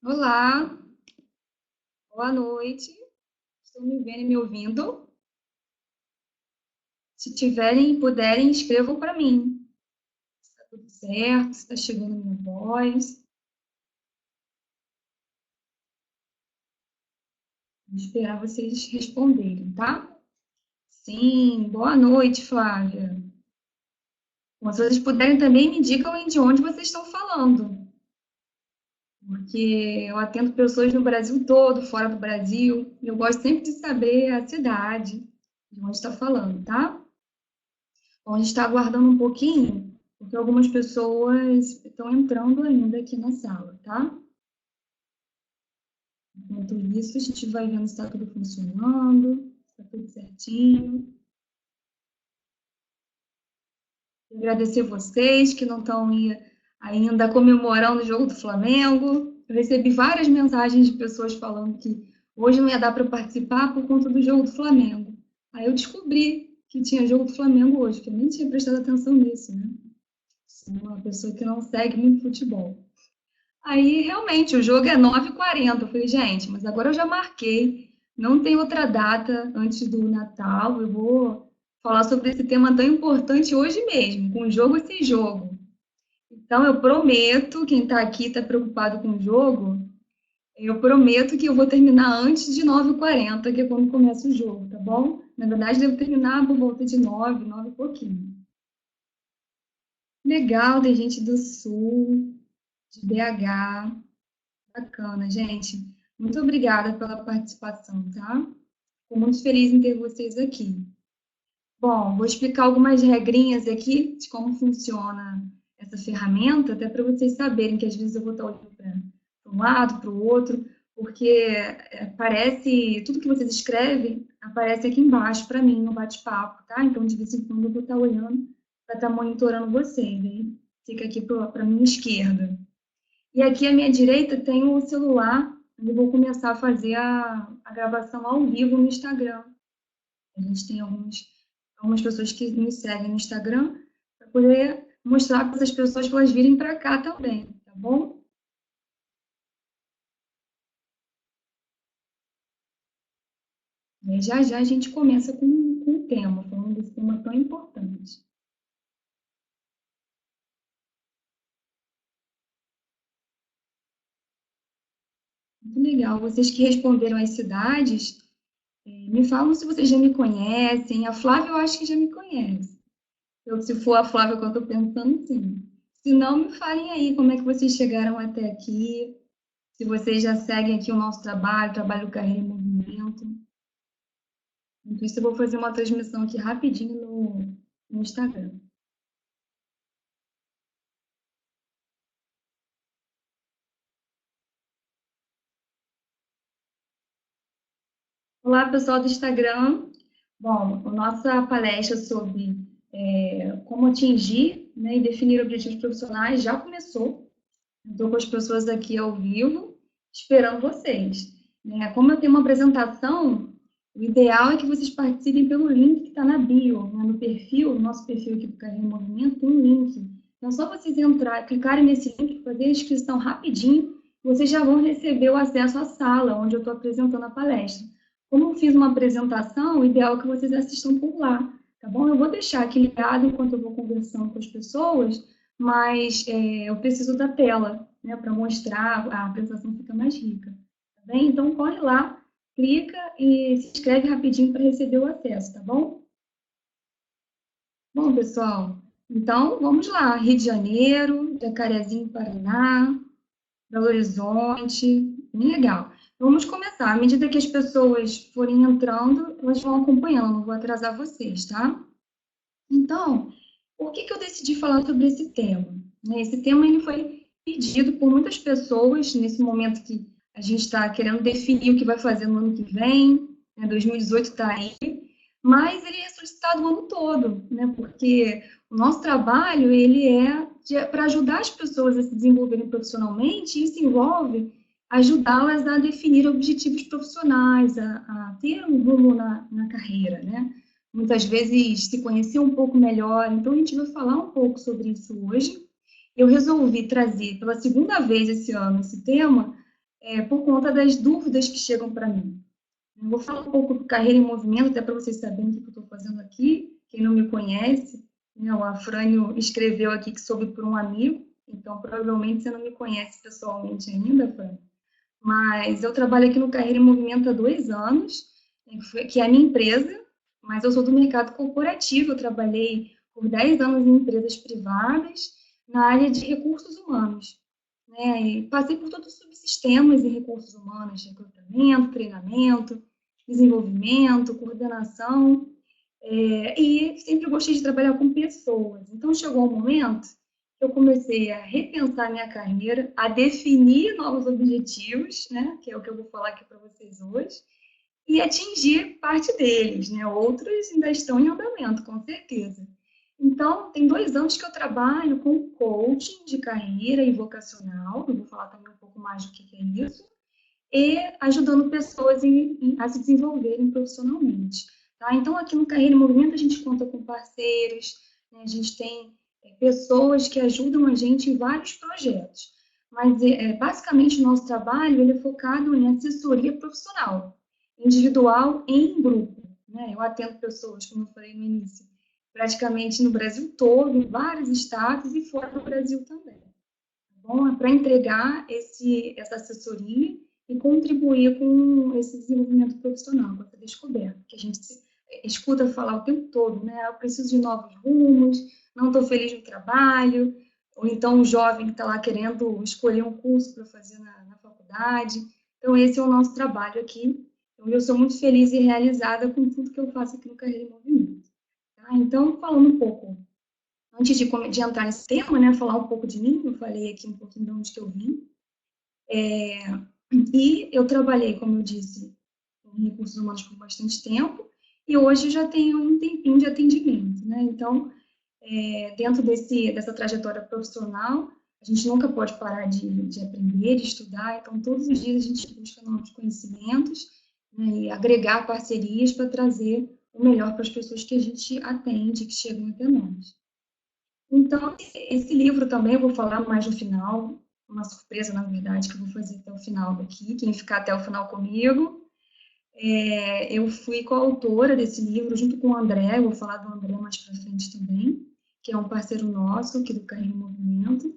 Olá, boa noite. Estão me vendo e me ouvindo? Se tiverem e puderem, escrevam para mim. Está tudo certo? Está chegando minha voz? Vou esperar vocês responderem, tá? Sim, boa noite, Flávia. Bom, se vocês puderem também me digam de onde vocês estão falando, porque eu atendo pessoas no Brasil todo, fora do Brasil, e eu gosto sempre de saber a cidade de onde está falando, tá? Bom, a gente está aguardando um pouquinho, porque algumas pessoas estão entrando ainda aqui na sala, tá? Enquanto isso, a gente vai vendo se está tudo funcionando, se está tudo certinho. Agradecer vocês que não estão ainda comemorando o jogo do Flamengo. Eu recebi várias mensagens de pessoas falando que hoje não ia dar para participar por conta do jogo do Flamengo. Aí eu descobri que tinha jogo do Flamengo hoje, que eu nem tinha prestado atenção nisso, né? Sou uma pessoa que não segue muito futebol. Aí, realmente, o jogo é 9h40. Eu falei, gente, mas agora eu já marquei, não tem outra data antes do Natal. Eu vou falar sobre esse tema tão importante hoje mesmo, com jogo e sem jogo. Então, eu prometo, quem está aqui está preocupado com o jogo, eu prometo que eu vou terminar antes de 9h40, que é quando começa o jogo, tá bom? Na verdade, devo terminar por volta de 9 e pouquinho. Legal, tem gente do Sul, de BH. Bacana, gente. Muito obrigada pela participação, tá? Fico muito feliz em ter vocês aqui. Bom, vou explicar algumas regrinhas aqui de como funciona essa ferramenta, até para vocês saberem que às vezes eu vou estar olhando para um lado, para o outro, porque aparece, tudo que vocês escrevem aparece aqui embaixo para mim no bate-papo, tá? Então, de vez em quando eu vou estar olhando para estar monitorando vocês, hein? Fica aqui para a minha esquerda. E aqui à minha direita tem o celular, onde eu vou começar a fazer a gravação ao vivo no Instagram. A gente tem algumas pessoas que me seguem no Instagram para poder mostrar para essas pessoas para elas virem para cá também, tá bom? E já já a gente começa com o tema, falando desse tema tão importante. Muito legal. Vocês que responderam as cidades, me falam se vocês já me conhecem. A Flávia eu acho que já me conhece. Eu, se for a Flávia que eu estou pensando, sim. Se não, me falem aí como é que vocês chegaram até aqui, se vocês já seguem aqui o nosso trabalho, Trabalho Carreira em Movimento. Então, isso eu vou fazer uma transmissão aqui rapidinho no Instagram. Olá, pessoal do Instagram. Bom, a nossa palestra sobre como atingir, né, e definir objetivos profissionais já começou. Estou com as pessoas aqui ao vivo, esperando vocês. Né? Como eu tenho uma apresentação, o ideal é que vocês participem pelo link que está na bio, né? No perfil, no nosso perfil aqui do Carreira em Movimento, tem um link. Então, é só vocês entrar, clicarem nesse link, fazer a inscrição rapidinho, vocês já vão receber o acesso à sala, onde eu estou apresentando a palestra. Como eu fiz uma apresentação, o ideal é que vocês assistam por lá, tá bom? Eu vou deixar aqui ligado enquanto eu vou conversando com as pessoas, mas eu preciso da tela, né, para mostrar, a apresentação fica mais rica, tá bem? Então, corre lá, clica e se inscreve rapidinho para receber o acesso, tá bom? Bom, pessoal, então vamos lá. Rio de Janeiro, Jacarezinho, Paraná, Belo Horizonte, bem legal. Vamos começar. À medida que as pessoas forem entrando, elas vão acompanhando, não vou atrasar vocês, tá? Então, por que eu decidi falar sobre esse tema? Né, esse tema ele foi pedido por muitas pessoas nesse momento que a gente está querendo definir o que vai fazer no ano que vem, né, 2018 está aí, mas ele é solicitado o ano todo, né, porque o nosso trabalho ele é para ajudar as pessoas a se desenvolverem profissionalmente, e isso envolve ajudá-las a definir objetivos profissionais, a ter um rumo na carreira, né? Muitas vezes se conhecer um pouco melhor. Então, a gente vai falar um pouco sobre isso hoje. Eu resolvi trazer pela segunda vez esse ano esse tema, por conta das dúvidas que chegam para mim. Eu vou falar um pouco do Carreira em Movimento, até para vocês saberem o que eu estou fazendo aqui. Quem não me conhece, né, o Afrânio escreveu aqui que soube por um amigo, então provavelmente você não me conhece pessoalmente ainda, Afrânio. Mas eu trabalho aqui no Carreira em Movimento há 2 anos, que é a minha empresa, mas eu sou do mercado corporativo, eu trabalhei por 10 anos em empresas privadas, na área de recursos humanos, né? E passei por todos os subsistemas em recursos humanos, recrutamento, treinamento, desenvolvimento, coordenação, e sempre gostei de trabalhar com pessoas. Então, chegou um momento que eu comecei a repensar minha carreira, a definir novos objetivos, né, que é o que eu vou falar aqui para vocês hoje, e atingir parte deles, né? Outros ainda estão em andamento, com certeza. Então, tem 2 anos que eu trabalho com coaching de carreira e vocacional, eu vou falar também um pouco mais do que é isso, e ajudando pessoas a se desenvolverem profissionalmente. Tá? Então, aqui no Carreira em Movimento, a gente conta com parceiros, né? A gente tem pessoas que ajudam a gente em vários projetos. Mas, basicamente, o nosso trabalho ele é focado em assessoria profissional, individual e em grupo. Né? Eu atendo pessoas, como eu falei no início, praticamente no Brasil todo, em vários estados e fora do Brasil também. Tá bom? É para entregar essa assessoria e contribuir com esse desenvolvimento profissional, com essa descoberta, que a gente escuta falar o tempo todo, né? Eu preciso de novos rumos, não estou feliz no trabalho, ou então um jovem que está lá querendo escolher um curso para fazer na faculdade. Então, esse é o nosso trabalho aqui. Eu sou muito feliz e realizada com tudo que eu faço aqui no Carreira em Movimento. Tá? Então, falando um pouco, antes de entrar nesse tema, né, falar um pouco de mim, eu falei aqui um pouquinho de onde que eu vim. E eu trabalhei, como eu disse, em recursos humanos por bastante tempo, e hoje eu já tenho um tempinho de atendimento, né? Então, dentro dessa trajetória profissional, a gente nunca pode parar de aprender, de estudar, então todos os dias a gente busca novos conhecimentos, né, e agregar parcerias para trazer o melhor para as pessoas que a gente atende, que chegam até nós. Então, esse livro também eu vou falar mais no final, uma surpresa, na verdade, que eu vou fazer até o final daqui, quem ficar até o final comigo. Eu fui coautora desse livro junto com o André, eu vou falar do André mais para frente também, que é um parceiro nosso aqui do Carreira em Movimento,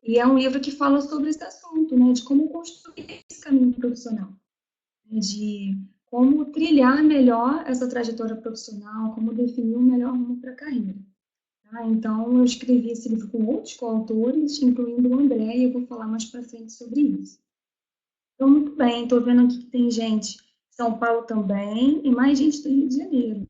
e é um livro que fala sobre esse assunto, né, de como construir esse caminho profissional, né, de como trilhar melhor essa trajetória profissional, como definir o melhor rumo para a carreira. Tá? Então, eu escrevi esse livro com outros coautores, incluindo o André, e eu vou falar mais para frente sobre isso. Então, muito bem, estou vendo aqui que tem gente de São Paulo também e mais gente do Rio de Janeiro.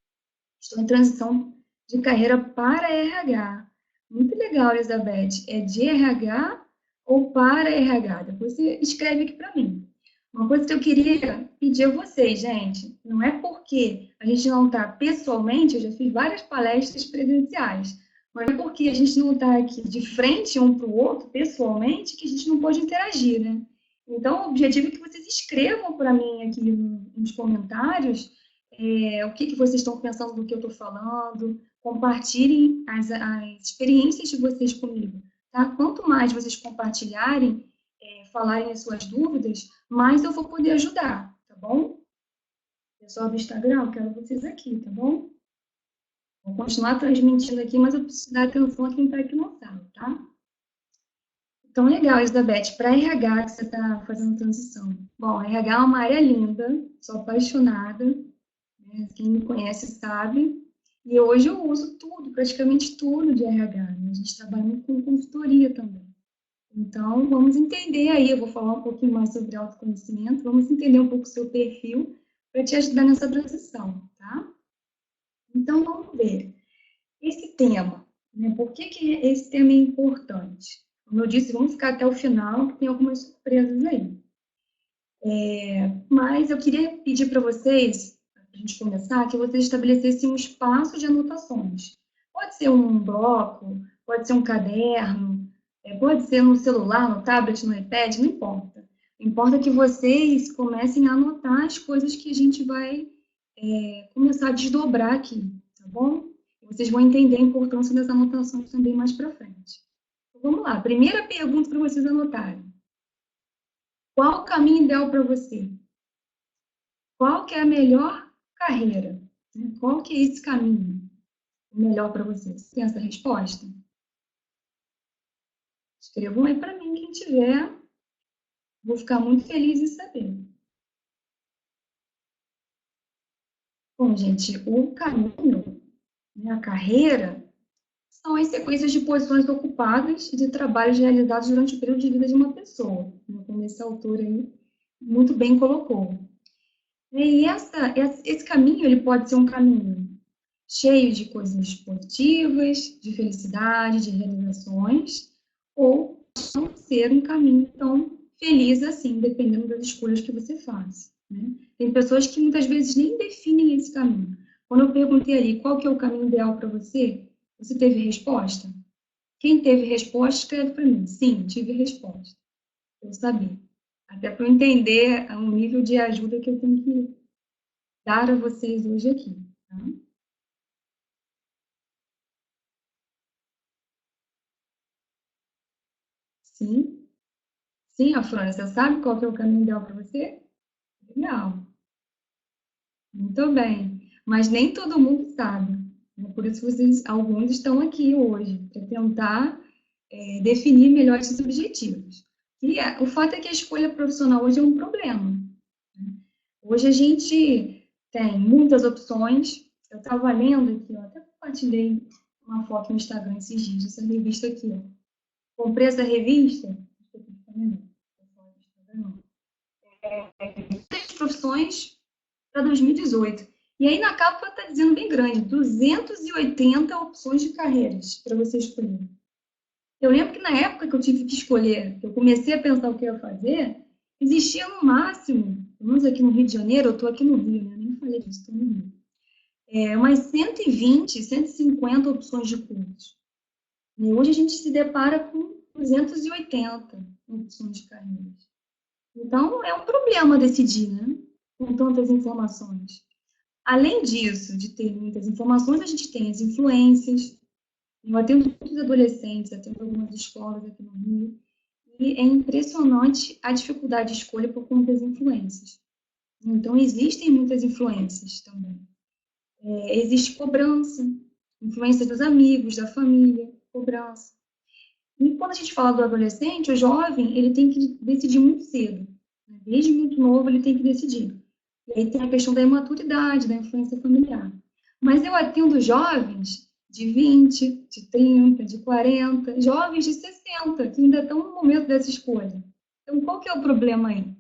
Estou em transição de carreira para RH. Muito legal, Elizabeth. É de RH ou para RH? Depois você escreve aqui para mim. Uma coisa que eu queria pedir a vocês, gente, não é porque a gente não está pessoalmente, eu já fiz várias palestras presenciais, mas é porque a gente não está aqui de frente um para o outro, pessoalmente, que a gente não pode interagir, né? Então, o objetivo é que vocês escrevam para mim aqui nos comentários o que vocês estão pensando do que eu estou falando, compartilhem as experiências de vocês comigo, tá? Quanto mais vocês compartilharem, falarem as suas dúvidas, mais eu vou poder ajudar, tá bom? Pessoal do Instagram, eu quero vocês aqui, tá bom? Vou continuar transmitindo aqui, mas eu preciso dar atenção a quem está aqui na sala, tá? Então, legal, Elizabeth, para RH que você está fazendo transição. Bom, RH é uma área linda, sou apaixonada, né? Quem me conhece sabe, e hoje eu uso tudo, praticamente tudo de RH, né? A gente trabalha muito com consultoria também. Então, vamos entender aí, eu vou falar um pouquinho mais sobre autoconhecimento, vamos entender um pouco o seu perfil para te ajudar nessa transição, tá? Então, vamos ver. Esse tema, né? Por que esse tema é importante? Como eu disse, vamos ficar até o final, que tem algumas surpresas aí. Mas eu queria pedir para vocês, para a gente começar, que vocês estabelecessem um espaço de anotações. Pode ser um bloco, pode ser um caderno, pode ser no celular, no tablet, no iPad, não importa. Importa que vocês comecem a anotar as coisas que a gente vai começar a desdobrar aqui, tá bom? Vocês vão entender a importância das anotações também mais para frente. Então, vamos lá, primeira pergunta para vocês anotarem. Qual o caminho ideal para você? Qual que é a melhor carreira? Qual que é esse caminho melhor para você? Você tem essa resposta? Escrevam aí para mim, quem tiver. Vou ficar muito feliz em saber. Bom, gente, o caminho, né, a carreira, são as sequências de posições ocupadas e de trabalhos realizados durante o período de vida de uma pessoa, né, como esse autor aí muito bem colocou. E esse caminho, ele pode ser um caminho cheio de coisas positivas, de felicidade, de realizações, ou não ser um caminho tão feliz assim, dependendo das escolhas que você faz. Né? Tem pessoas que muitas vezes nem definem esse caminho. Quando eu perguntei ali qual que é o caminho ideal para você, você teve resposta? Quem teve resposta, escreve para mim. Sim, tive resposta. Eu sabia. Até para eu entender o nível de ajuda que eu tenho que dar a vocês hoje aqui. Tá? Sim, sim, Afrônia, você sabe qual que é o caminho ideal para você? Legal, muito bem. Mas nem todo mundo sabe. Né? Por isso vocês, alguns estão aqui hoje, para tentar definir melhor esses objetivos. O fato é que a escolha profissional hoje é um problema. Hoje a gente tem muitas opções. Eu estava lendo aqui, ó, até compartilhei uma foto no Instagram esses dias, essa revista aqui. Ó. Comprei essa revista, profissões para 2018. E aí na capa está dizendo bem grande, 280 opções de carreiras para você escolher. Eu lembro que na época que eu tive que escolher, que eu comecei a pensar o que eu ia fazer, existia no máximo, pelo menos aqui no Rio de Janeiro, eu estou aqui no Rio, né? Nem falei disso, estou no Rio. Umas 120, 150 opções de cursos. E hoje a gente se depara com 280 opções de carreiras. Então, é um problema decidir, né? Com tantas informações. Além disso, de ter muitas informações, a gente tem as influências. Eu atendo muitos adolescentes, atendo algumas escolas aqui no Rio, e é impressionante a dificuldade de escolha por conta das influências. Então, existem muitas influências também. Existe cobrança, influência dos amigos, da família, cobrança. E quando a gente fala do adolescente, o jovem, ele tem que decidir muito cedo. Né? Desde muito novo, ele tem que decidir. E aí tem a questão da imaturidade, da influência familiar. Mas eu atendo jovens de 20, de 30, de 40, jovens de 60, que ainda estão no momento dessa escolha. Então, qual que é o problema aí?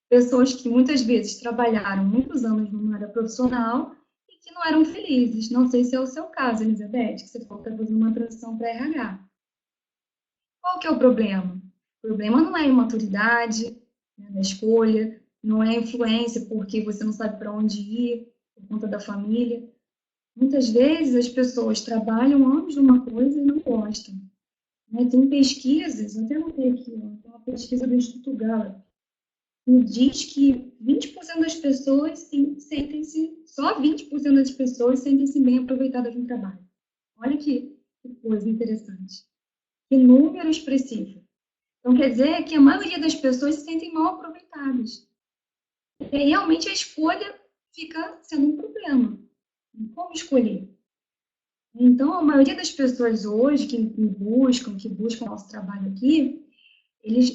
Pessoas que muitas vezes trabalharam muitos anos numa área profissional e que não eram felizes. Não sei se é o seu caso, Elizabeth, que você falou que está fazendo uma transição para RH. Qual que é o problema? O problema não é a imaturidade, né, da escolha, não é a influência porque você não sabe para onde ir, por conta da família. Muitas vezes as pessoas trabalham anos numa coisa e não gostam. Né? Tem pesquisas, eu até notei aqui, ó, tem uma pesquisa do Instituto Gallup, que diz que 20% das pessoas sentem-se, só 20% das pessoas sentem-se bem aproveitadas no trabalho. Olha que coisa interessante. Que número expressivo. Então, quer dizer que a maioria das pessoas se sentem mal aproveitadas. E realmente a escolha fica sendo um problema. Como escolher? Então, a maioria das pessoas hoje que buscam nosso trabalho aqui,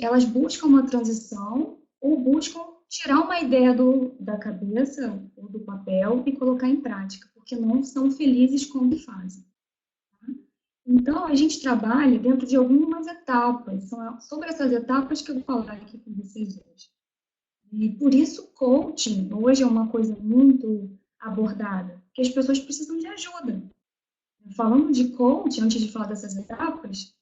elas buscam uma transição ou buscam tirar uma ideia da cabeça ou do papel e colocar em prática, porque não são felizes com o que fazem. Então, a gente trabalha dentro de algumas etapas. São sobre essas etapas que eu vou falar aqui com vocês hoje. E por isso, coaching hoje é uma coisa muito abordada, porque as pessoas precisam de ajuda. Falando de coaching, antes de falar dessas etapas,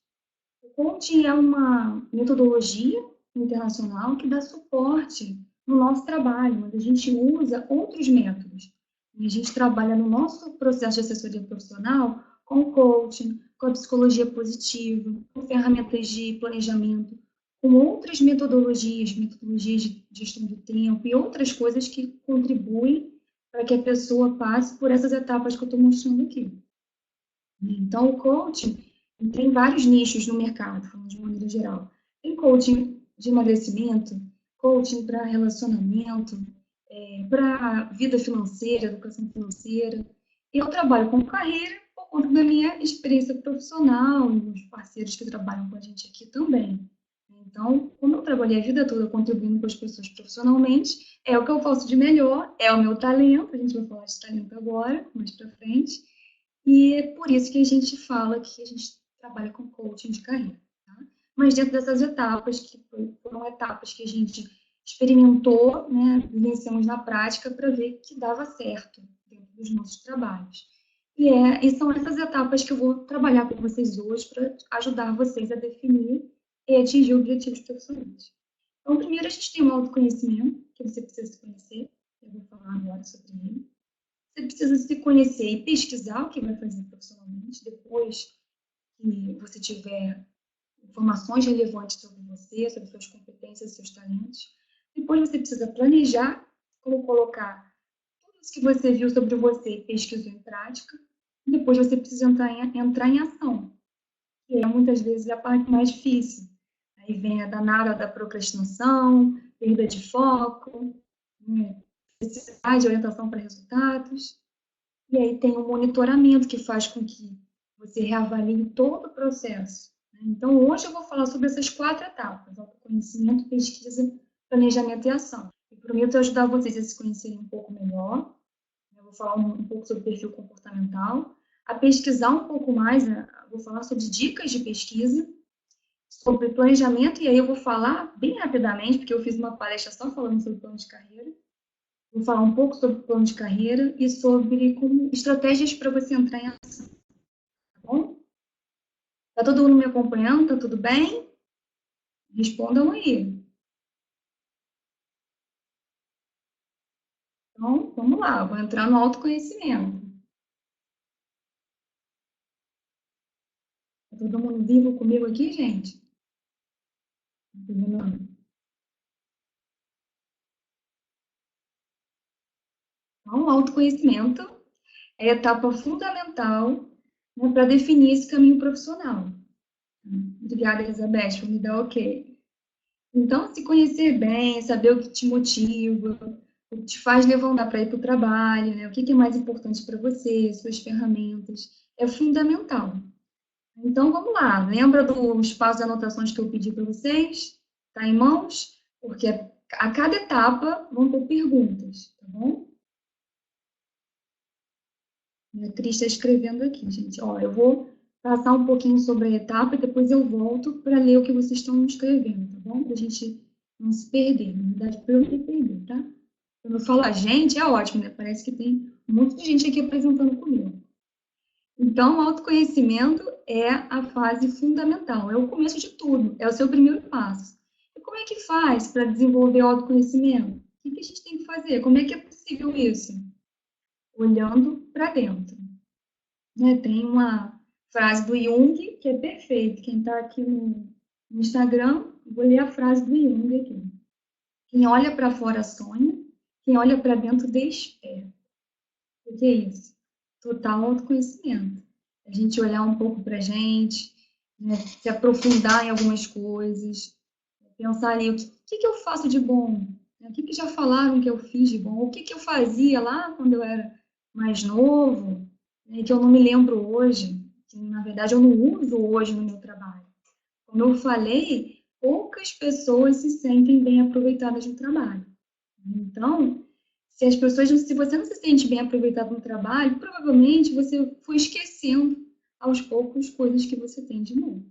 o coaching é uma metodologia internacional que dá suporte no nosso trabalho, mas a gente usa outros métodos. E a gente trabalha no nosso processo de assessoria profissional com o coaching, com a psicologia positiva, com ferramentas de planejamento, com outras metodologias, metodologias de gestão do tempo e outras coisas que contribuem para que a pessoa passe por essas etapas que eu estou mostrando aqui. Então, o coaching tem vários nichos no mercado, falando de maneira geral. Tem coaching de emagrecimento, coaching para relacionamento, para vida financeira, educação financeira. Eu trabalho com carreira por conta da minha experiência profissional e os parceiros que trabalham com a gente aqui também. Então, como eu trabalhei a vida toda contribuindo com as pessoas profissionalmente, é o que eu faço de melhor, é o meu talento, a gente vai falar de talento agora, mais para frente, e é por isso que a gente fala que a gente trabalha com coaching de carreira. Tá? Mas dentro dessas etapas, que foram etapas que a gente experimentou, né, vivenciamos na prática para ver que dava certo dentro dos nossos trabalhos. E são essas etapas que eu vou trabalhar com vocês hoje para ajudar vocês a definir e atingir objetivos profissionais. Então, primeiro a gente tem um autoconhecimento, que você precisa se conhecer, eu vou falar agora sobre ele. Você precisa se conhecer e pesquisar o que vai fazer profissionalmente, depois que você tiver informações relevantes sobre você, sobre suas competências, seus talentos. Depois você precisa planejar, como colocar tudo isso que você viu sobre você e pesquisou em prática. Depois você precisa entrar em ação, que é muitas vezes a parte mais difícil. Aí vem a danada da procrastinação, perda de foco, necessidade de orientação para resultados. E aí tem o monitoramento, que faz com que você reavalie todo o processo. Então, hoje eu vou falar sobre essas 4 etapas: autoconhecimento, pesquisa, planejamento e ação. Eu prometo ajudar vocês a se conhecerem um pouco melhor. Eu vou falar um pouco sobre perfil comportamental, a pesquisar um pouco mais, vou falar sobre dicas de pesquisa, sobre planejamento, e aí eu vou falar bem rapidamente, porque eu fiz uma palestra só falando sobre plano de carreira. Vou falar um pouco sobre plano de carreira e sobre estratégias para você entrar em ação. Tá bom? Tá todo mundo me acompanhando? Tá tudo bem? Respondam aí. Então, vamos lá, vou entrar no autoconhecimento. Tá todo mundo vivo comigo aqui, gente? Então, o autoconhecimento é a etapa fundamental, né, para definir esse caminho profissional. Obrigada, Elizabeth, por me dar ok. Então, se conhecer bem, saber o que te motiva, o que te faz levantar para ir para o trabalho, né? O que é mais importante para você, suas ferramentas, é fundamental. Então, vamos lá. Lembra do espaço de anotações que eu pedi para vocês? Está em mãos? Porque a cada etapa vão ter perguntas, tá bom? A Cris está escrevendo aqui, gente. Ó, eu vou passar um pouquinho sobre a etapa e depois eu volto para ler o que vocês estão escrevendo, tá bom? Para a gente não se perder. Na verdade, para eu não me perder, tá? Quando eu falo a gente, é ótimo, né? Parece que tem um monte de gente aqui apresentando comigo. Então, o autoconhecimento é a fase fundamental, é o começo de tudo, é o seu primeiro passo. E como é que faz para desenvolver o autoconhecimento? O que a gente tem que fazer? Como é que é possível isso? Olhando para dentro. Né? Tem uma frase do Jung que é perfeita. Quem está aqui no Instagram, vou ler a frase do Jung aqui. Quem olha para fora sonha, quem olha para dentro desperta. O que é isso? Total autoconhecimento. A gente olhar um pouco para a gente, né? Se aprofundar em algumas coisas, pensar ali, o que eu faço de bom? O que já falaram que eu fiz de bom? O que eu fazia lá quando eu era mais novo, né, que eu não me lembro hoje, que na verdade eu não uso hoje no meu trabalho. Como eu falei, poucas pessoas se sentem bem aproveitadas no trabalho. Então, se você não se sente bem aproveitado no trabalho, provavelmente você foi esquecendo aos poucos coisas que você tem de novo.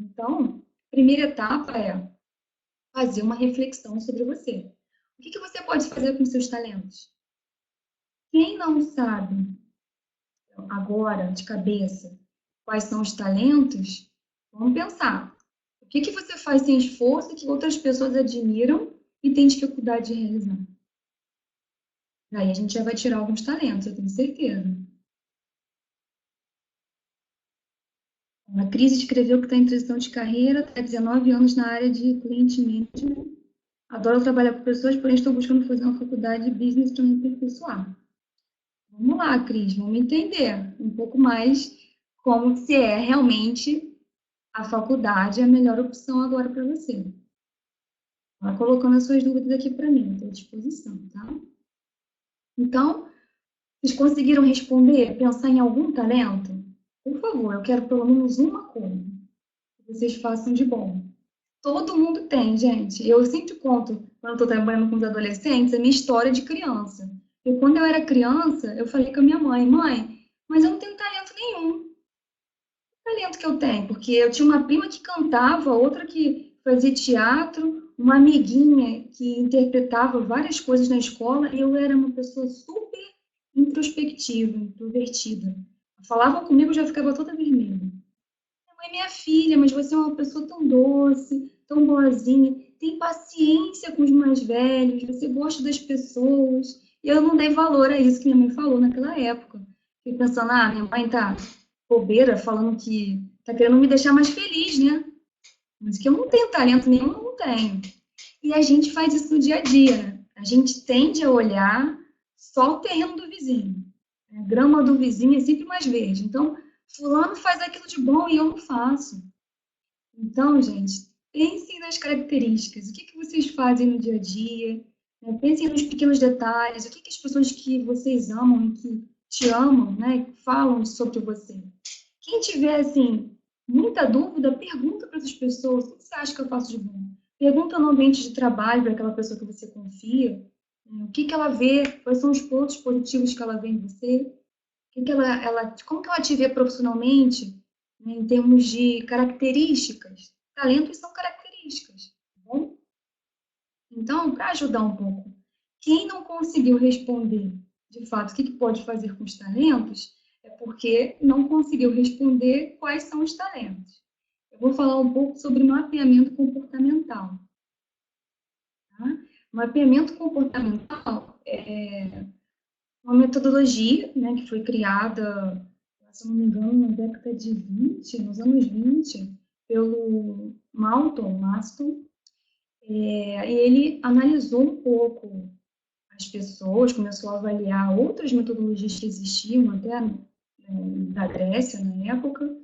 Então, a primeira etapa é fazer uma reflexão sobre você. O que você pode fazer com seus talentos? Quem não sabe agora, de cabeça, quais são os talentos, vamos pensar. O que você faz sem esforço que outras pessoas admiram e têm dificuldade de realizar? Aí a gente já vai tirar alguns talentos, eu tenho certeza. A Cris escreveu que está em transição de carreira, está há 19 anos na área de cliente management. Adoro trabalhar com pessoas, porém estou buscando fazer uma faculdade de business para me aperfeiçoar. Vamos lá, Cris, vamos entender um pouco mais como se é realmente a faculdade a melhor opção agora para você. Vai colocando as suas dúvidas aqui para mim, estou à disposição, tá? Então, vocês conseguiram responder, pensar em algum talento? Por favor, eu quero pelo menos uma coisa que vocês façam de bom. Todo mundo tem, gente. Eu sempre conto, quando estou trabalhando com os adolescentes, a minha história de criança. E quando eu era criança, eu falei com a minha mãe, mãe, mas eu não tenho talento nenhum. Que talento que eu tenho? Porque eu tinha uma prima que cantava, outra que fazia teatro, uma amiguinha que interpretava várias coisas na escola, e eu era uma pessoa super introspectiva, introvertida. Falavam comigo, eu já ficava toda vermelha. Mãe, minha filha, mas você é uma pessoa tão doce, tão boazinha, tem paciência com os mais velhos, você gosta das pessoas. E eu não dei valor a isso que minha mãe falou naquela época. Fiquei pensando, ah, minha mãe tá bobeira, falando que tá querendo me deixar mais feliz, né? Mas que eu não tenho talento nenhum, eu não tenho. E a gente faz isso no dia a dia, né? A gente tende a olhar só o terreno do vizinho. A grama do vizinho é sempre mais verde. Então, fulano faz aquilo de bom e eu não faço. Então, gente, pensem nas características. O que que vocês fazem no dia a dia? Né? Pensem nos pequenos detalhes. O que que as pessoas que vocês amam e que te amam, né, falam sobre você. Quem tiver, assim, muita dúvida, pergunta para essas pessoas. O que você acha que eu faço de bom? Pergunta no ambiente de trabalho para aquela pessoa que você confia. Né? O que que ela vê? Quais são os pontos positivos que ela vê em você? Como que ela te vê profissionalmente, né, em termos de características? Talentos são características, tá bom? Então, para ajudar um pouco, quem não conseguiu responder, de fato, o que pode fazer com os talentos, é porque não conseguiu responder quais são os talentos. Eu vou falar um pouco sobre mapeamento comportamental. Tá? Mapeamento comportamental é uma metodologia, né, que foi criada, se não me engano, na década de 20, nos anos 20, pelo Maston, e ele analisou um pouco as pessoas, começou a avaliar outras metodologias que existiam até da Grécia na época,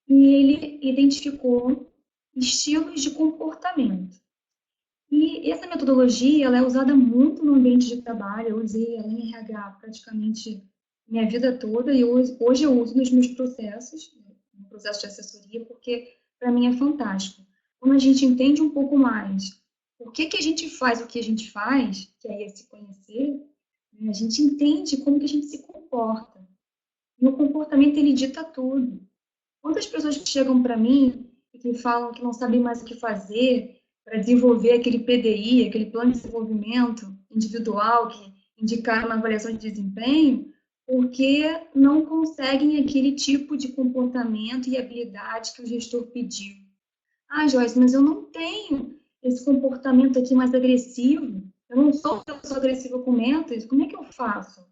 e ele identificou estilos de comportamento. E essa metodologia ela é usada muito no ambiente de trabalho. Eu usei ela em RH praticamente minha vida toda e hoje eu uso nos meus processos, no processo de assessoria, porque para mim é fantástico. Quando a gente entende um pouco mais por que que a gente faz o que a gente faz, que aí é se conhecer, né, a gente entende como que a gente se comporta. E o comportamento ele dita tudo. Quantas pessoas que chegam para mim e que falam que não sabem mais o que fazer para desenvolver aquele PDI, aquele plano de desenvolvimento individual que indicaram na avaliação de desempenho, porque não conseguem aquele tipo de comportamento e habilidade que o gestor pediu. Ah, Joyce, mas eu não tenho esse comportamento aqui mais agressivo. Eu não sou uma pessoa agressiva com metas. Como é que eu faço?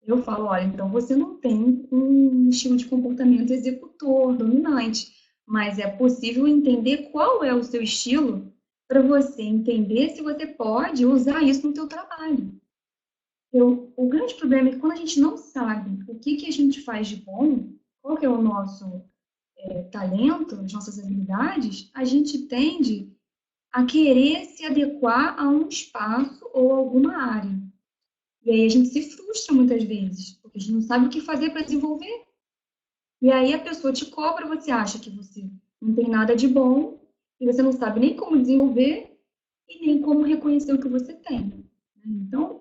Eu falo, olha, então você não tem um estilo de comportamento executor, dominante, mas é possível entender qual é o seu estilo para você entender se você pode usar isso no seu trabalho. O grande problema é que quando a gente não sabe o que, que a gente faz de bom, qual que é o nosso talento, as nossas habilidades, a gente tende a querer se adequar a um espaço ou alguma área. E aí a gente se frustra muitas vezes, porque a gente não sabe o que fazer para desenvolver. E aí a pessoa te cobra, você acha que você não tem nada de bom, e você não sabe nem como desenvolver e nem como reconhecer o que você tem. Então,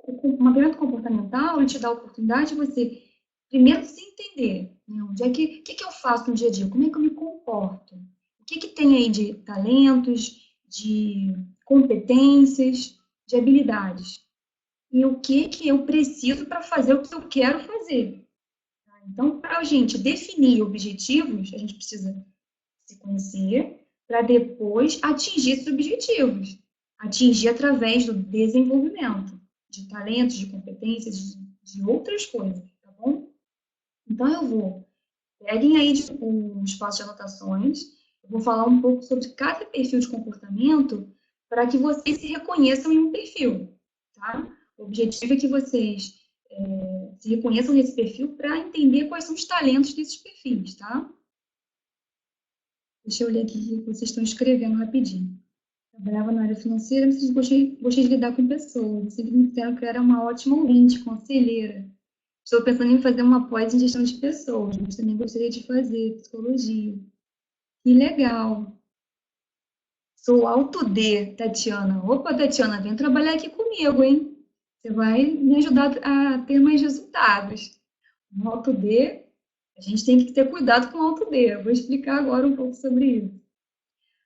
o mapeamento comportamental ele te dá a oportunidade de você primeiro se entender, né? Onde é que eu faço no dia a dia? Como é que eu me comporto? O que tem aí de talentos, de competências, de habilidades? E o que eu preciso para fazer o que eu quero fazer. Então, para a gente definir objetivos, a gente precisa se conhecer para depois atingir esses objetivos. Atingir através do desenvolvimento de talentos, de competências, de outras coisas, tá bom? Então, peguem aí um espaço de anotações, eu vou falar um pouco sobre cada perfil de comportamento para que vocês se reconheçam em um perfil, tá? O objetivo é que vocês se reconheçam nesse perfil para entender quais são os talentos desses perfis, tá? Deixa eu ler aqui o que vocês estão escrevendo rapidinho. Trabalhava na área financeira, mas gostei de lidar com pessoas. Sempre me disseram que eu era uma ótima ouvinte, conselheira. Estou pensando em fazer uma pós em gestão de pessoas, mas também gostaria de fazer psicologia. Que legal! Sou Auto D, Tatiana. Opa, Tatiana, vem trabalhar aqui comigo, hein? Você vai me ajudar a ter mais resultados. No Auto D, a gente tem que ter cuidado com o Auto D. Eu vou explicar agora um pouco sobre isso.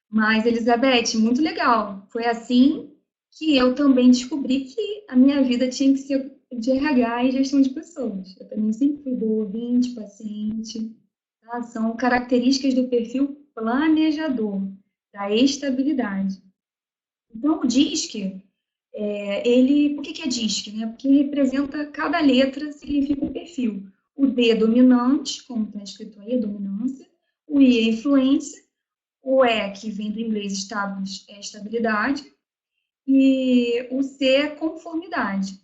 Mas, Elizabeth, muito legal. Foi assim que eu também descobri que a minha vida tinha que ser de RH e gestão de pessoas. Eu também sempre fui do ouvinte, paciente. Tá? São características do perfil planejador, da estabilidade. Então, o DISC, por que é DISC? Né? Porque representa, cada letra significa um perfil. O D é dominante, como está escrito aí, a dominância. O I é influência. O E, que vem do inglês estados, é estabilidade. E o C é conformidade.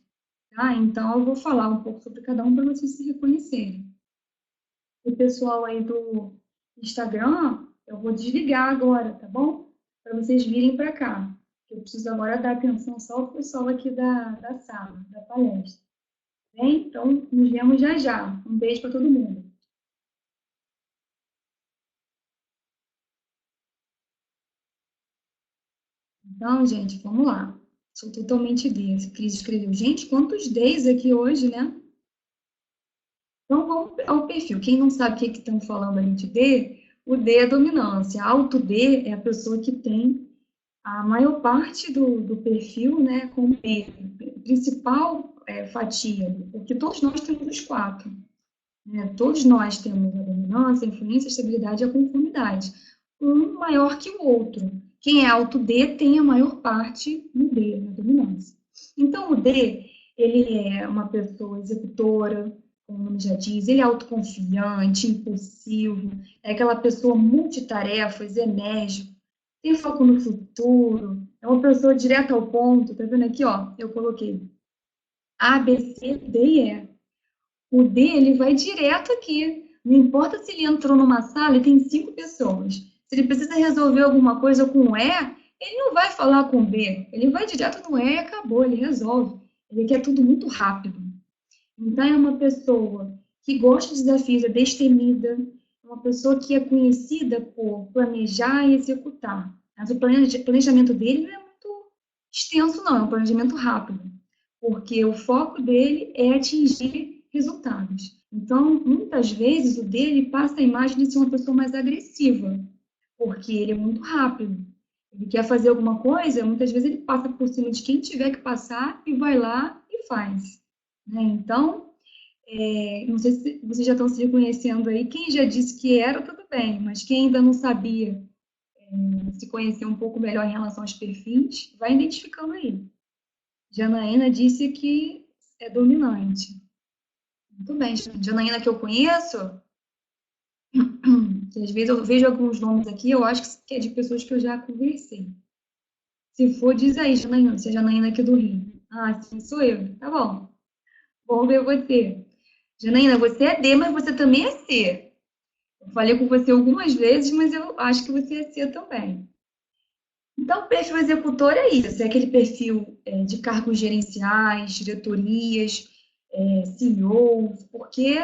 Tá? Então, eu vou falar um pouco sobre cada um para vocês se reconhecerem. O pessoal aí do Instagram, eu vou desligar agora, tá bom? Para vocês virem para cá. Eu preciso agora dar atenção só ao pessoal aqui da sala, da palestra. Bem? Então, nos vemos já já. Um beijo para todo mundo. Então, gente, vamos lá. Sou totalmente D. A Cris escreveu, gente, quantos Ds aqui hoje, né? Então, vamos ao perfil. Quem não sabe o que estamos falando ali de D, o D é dominância. Alto D é a pessoa que tem a maior parte do perfil, né, como D, principal fatia, porque todos nós temos os quatro. Né? Todos nós temos a dominância, a influência, a estabilidade e a conformidade. Um maior que o outro. Quem é alto D tem a maior parte no D, na dominância. Então, o D, ele é uma pessoa executora, como o nome já diz, ele é autoconfiante, impulsivo, é aquela pessoa multitarefas, enérgico, tem foco no futuro, é uma pessoa direta ao ponto, tá vendo aqui, ó, eu coloquei A, B, C, D e E. O D, ele vai direto aqui. Não importa se ele entrou numa sala e tem 5 pessoas. Se ele precisa resolver alguma coisa com E, ele não vai falar com B. Ele vai direto no E e acabou, ele resolve. Ele quer tudo muito rápido. Então, é uma pessoa que gosta de desafios, é destemida, é uma pessoa que é conhecida por planejar e executar. Mas o planejamento dele não é muito extenso, não, é um planejamento rápido, porque o foco dele é atingir resultados. Então, muitas vezes, o dele passa a imagem de ser uma pessoa mais agressiva, porque ele é muito rápido. Ele quer fazer alguma coisa, muitas vezes ele passa por cima de quem tiver que passar e vai lá e faz. Né? Então, não sei se vocês já estão se reconhecendo aí. Quem já disse que era, tudo bem, mas quem ainda não sabia se conhecer um pouco melhor em relação aos perfis, vai identificando aí. Janaína disse que é dominante. Muito bem, Janaína que eu conheço, que às vezes eu vejo alguns nomes aqui, eu acho que é de pessoas que eu já conversei. Se for, diz aí, Janaína, se é Janaína aqui do Rio. Ah, sim, sou eu. Tá bom. Vamos ver você. Janaína, você é D, mas você também é C. Eu falei com você algumas vezes, mas eu acho que você é C também. Então, o perfil executor é isso, é aquele perfil de cargos gerenciais, diretorias, CEOs, porque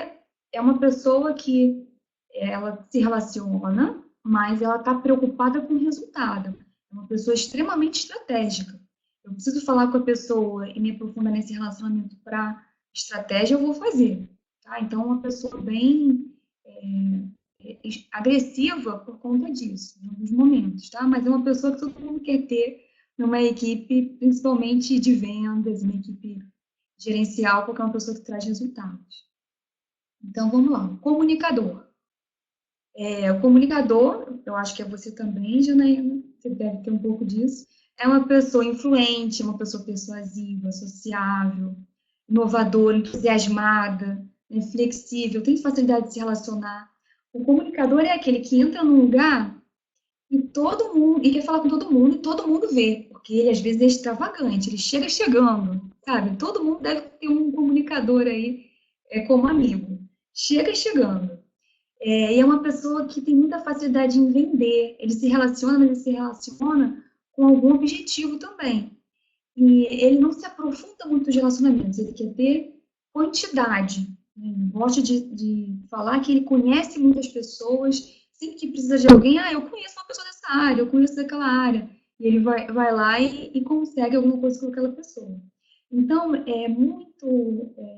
é uma pessoa que ela se relaciona, mas ela está preocupada com o resultado. É uma pessoa extremamente estratégica. Eu preciso falar com a pessoa e me aprofundar nesse relacionamento para estratégia, eu vou fazer. Tá? Então, uma pessoa bem agressiva por conta disso, em alguns momentos, tá? Mas é uma pessoa que todo mundo quer ter numa equipe, principalmente de vendas, uma equipe gerencial, porque é uma pessoa que traz resultados. Então, vamos lá. Comunicador. O comunicador, eu acho que é você também, Janaína, você deve ter um pouco disso, é uma pessoa influente, uma pessoa persuasiva, sociável, inovadora, entusiasmada, né, flexível, tem facilidade de se relacionar. O comunicador é aquele que entra num lugar e todo mundo, e quer falar com todo mundo, e todo mundo vê, porque ele às vezes é extravagante, ele chega chegando, sabe? Todo mundo deve ter um comunicador aí como amigo. Chega chegando. E é uma pessoa que tem muita facilidade em vender. Ele se relaciona, mas ele se relaciona com algum objetivo também. E ele não se aprofunda muito nos relacionamentos, ele quer ter quantidade. Né? Ele gosta de falar que ele conhece muitas pessoas, sempre que precisa de alguém, eu conheço uma pessoa dessa área, eu conheço daquela área. E ele vai lá e consegue alguma coisa com aquela pessoa. Então,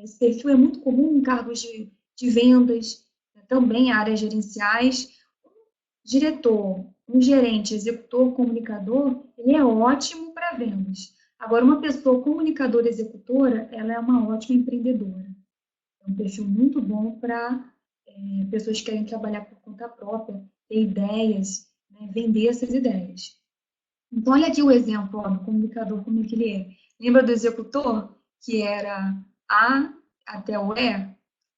esse perfil é muito comum em cargos de vendas, também áreas gerenciais. Um diretor, um gerente, executor, comunicador, ele é ótimo para vendas. Agora, uma pessoa comunicadora executora, ela é uma ótima empreendedora. É um perfil muito bom para pessoas que querem trabalhar por conta própria, ter ideias, né, vender essas ideias. Então, olha aqui o exemplo do comunicador, como é que ele é. Lembra do executor, que era A até o E?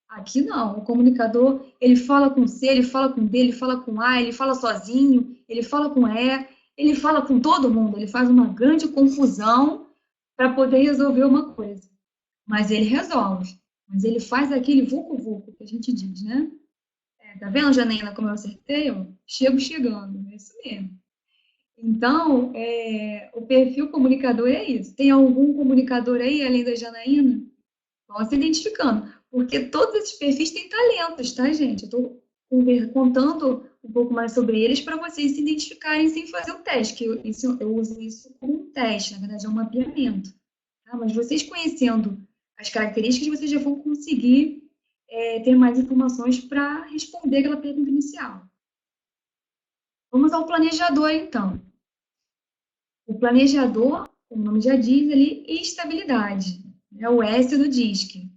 Aqui não, o comunicador, ele fala com C, ele fala com D, ele fala com A, ele fala sozinho, ele fala com E, ele fala com todo mundo, ele faz uma grande confusão para poder resolver uma coisa. Mas ele resolve, mas ele faz aquele vucu-vucu que a gente diz, né? Tá vendo, Janaína, como eu acertei? Ó? Chego chegando, é isso mesmo. Então, o perfil comunicador é isso. Tem algum comunicador aí, além da Janaína? Vão se identificando. Porque todos esses perfis têm talentos, tá, gente? Eu estou contando um pouco mais sobre eles para vocês se identificarem sem fazer o teste, que eu uso isso como um teste, na verdade é um mapeamento. Tá? Mas vocês conhecendo as características, vocês já vão conseguir ter mais informações para responder aquela pergunta inicial. Vamos ao planejador, então. O planejador, como o nome já diz ali, estabilidade. É o S do DISC.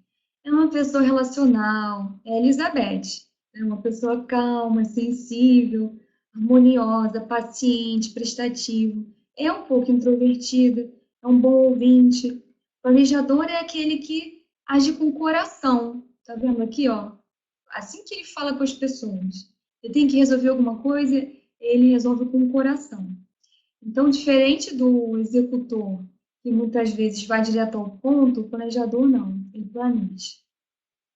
É uma pessoa relacional, é Elizabeth. É uma pessoa calma, sensível, harmoniosa, paciente, prestativo. É um pouco introvertida, é um bom ouvinte. Planejador é aquele que age com o coração. Tá vendo aqui, ó? Assim que ele fala com as pessoas. Ele tem que resolver alguma coisa, ele resolve com o coração. Então, diferente do executor, que muitas vezes vai direto ao ponto, o planejador não, ele planeja.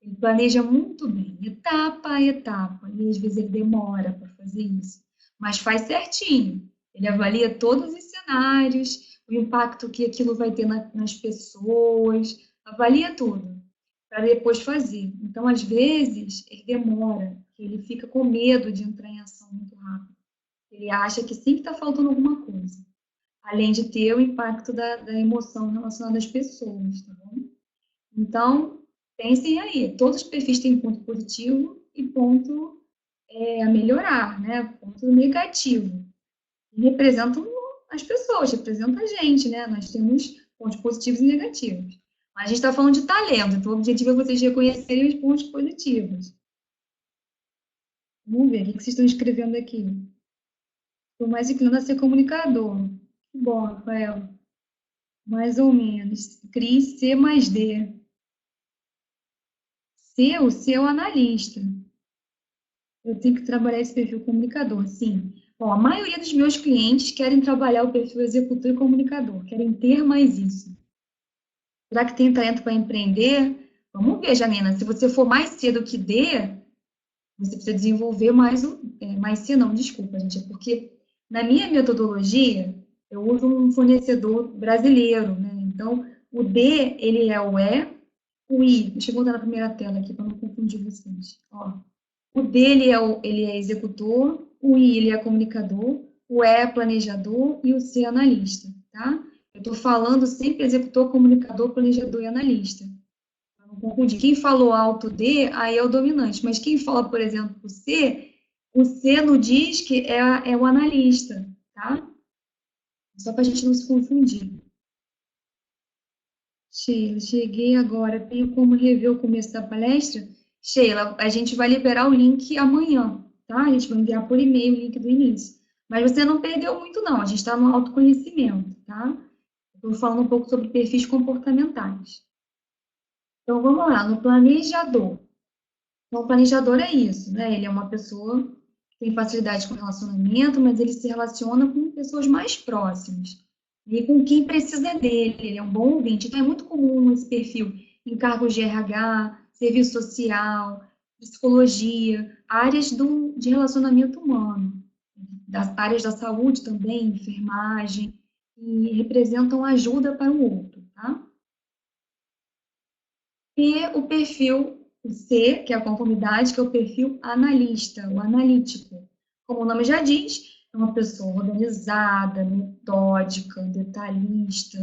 Ele planeja muito bem, etapa a etapa, e às vezes ele demora para fazer isso, mas faz certinho. Ele avalia todos os cenários, o impacto que aquilo vai ter nas pessoas, avalia tudo, para depois fazer. Então, às vezes, ele demora, ele fica com medo de entrar em ação muito rápido. Ele acha que sempre está faltando alguma coisa, além de ter o impacto da emoção relacionada às pessoas, tá bom? Então, pensem aí, todos os perfis têm ponto positivo e ponto a melhorar, né? Ponto negativo. E representam as pessoas, representam a gente, né? Nós temos pontos positivos e negativos. Mas a gente está falando de talento, então o objetivo é vocês reconhecerem os pontos positivos. Vamos ver o que vocês estão escrevendo aqui. Estou mais inclinado a ser comunicador. Que bom, Rafael. Mais ou menos. Cris, C mais D. C, o seu analista. Eu tenho que trabalhar esse perfil comunicador, sim. Bom, a maioria dos meus clientes querem trabalhar o perfil executor e comunicador, querem ter mais isso. Será que tem talento para empreender? Vamos ver, Janina. Se você for mais cedo que D, você precisa desenvolver mais C não, desculpa, gente, é porque na minha metodologia eu uso um fornecedor brasileiro, né? Então, o D, ele é o E, o I, deixa eu voltar na primeira tela aqui para não confundir vocês. Ó, o D, ele é executor, o I, ele é comunicador, o E é planejador e o C é analista, tá? Eu estou falando sempre executor, comunicador, planejador e analista. Não confundir. Quem falou alto D, aí é o dominante. Mas quem fala, por exemplo, o C no DISC é o analista, tá? Só para a gente não se confundir. Sheila, cheguei agora. Tenho como rever o começo da palestra? Sheila, a gente vai liberar o link amanhã, tá? A gente vai enviar por e-mail o link do início. Mas você não perdeu muito, não. A gente está no autoconhecimento, tá? Estou falando um pouco sobre perfis comportamentais. Então, vamos lá, no planejador. Então, o planejador é isso, né? Ele é uma pessoa que tem facilidade com relacionamento, mas ele se relaciona com pessoas mais próximas. E com quem precisa dele, ele é um bom ouvinte. Então, é muito comum esse perfil em cargos de RH, serviço social, psicologia, áreas de relacionamento humano. das áreas da saúde também, enfermagem, e representam ajuda para o outro, tá? E o perfil, o C, que é a conformidade, que é o perfil analista, o analítico. Como o nome já diz, é uma pessoa organizada, metódica, detalhista,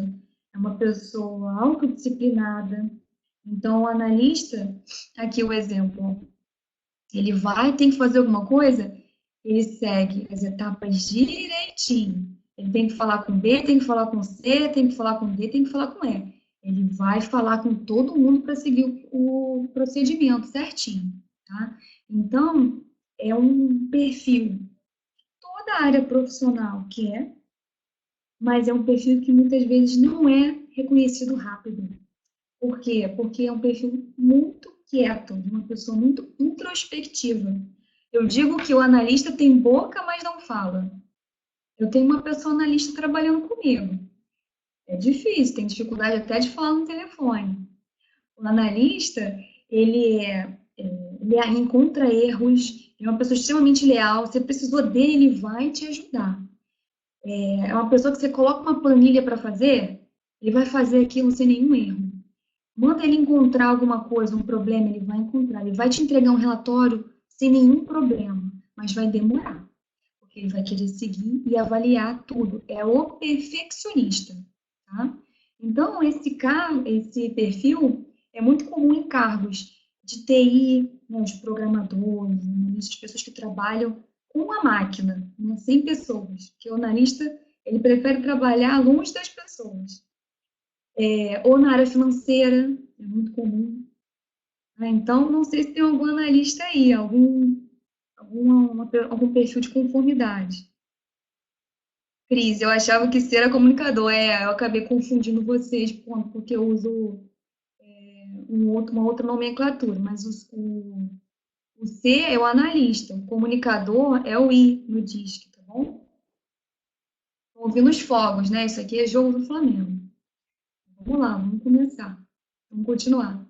é uma pessoa autodisciplinada. Então, o analista, aqui o exemplo, ele vai, tem que fazer alguma coisa, ele segue as etapas direitinho. Ele tem que falar com B, tem que falar com C, tem que falar com D, tem que falar com E. Ele vai falar com todo mundo para seguir o procedimento certinho, tá? Então, é um perfil toda a área profissional quer, mas é um perfil que muitas vezes não é reconhecido rápido. Por quê? Porque é um perfil muito quieto, uma pessoa muito introspectiva. Eu digo que o analista tem boca, mas não fala. Eu tenho uma pessoa analista trabalhando comigo. É difícil, tem dificuldade até de falar no telefone. O analista, ele encontra erros, é uma pessoa extremamente leal. Se precisou dele, ele vai te ajudar. É uma pessoa que você coloca uma planilha para fazer, ele vai fazer aquilo sem nenhum erro. Manda ele encontrar alguma coisa, um problema, ele vai encontrar. Ele vai te entregar um relatório sem nenhum problema, mas vai demorar, porque ele vai querer seguir e avaliar tudo. É o perfeccionista, tá? Então, esse perfil é muito comum em cargos de TI, né, de programadores, analistas, pessoas que trabalham com a máquina, né, sem pessoas. Porque o analista, ele prefere trabalhar longe das pessoas. Ou na área financeira, é muito comum. Então, não sei se tem algum analista aí, algum perfil de conformidade. Cris, eu achava que ser era comunicador. Eu acabei confundindo vocês, porque eu uso uma outra nomenclatura, mas o C é o analista, o comunicador é o I no DISC, tá bom? Estou ouvindo os fogos, né? Isso aqui é jogo do Flamengo. Vamos lá, vamos começar. Vamos continuar.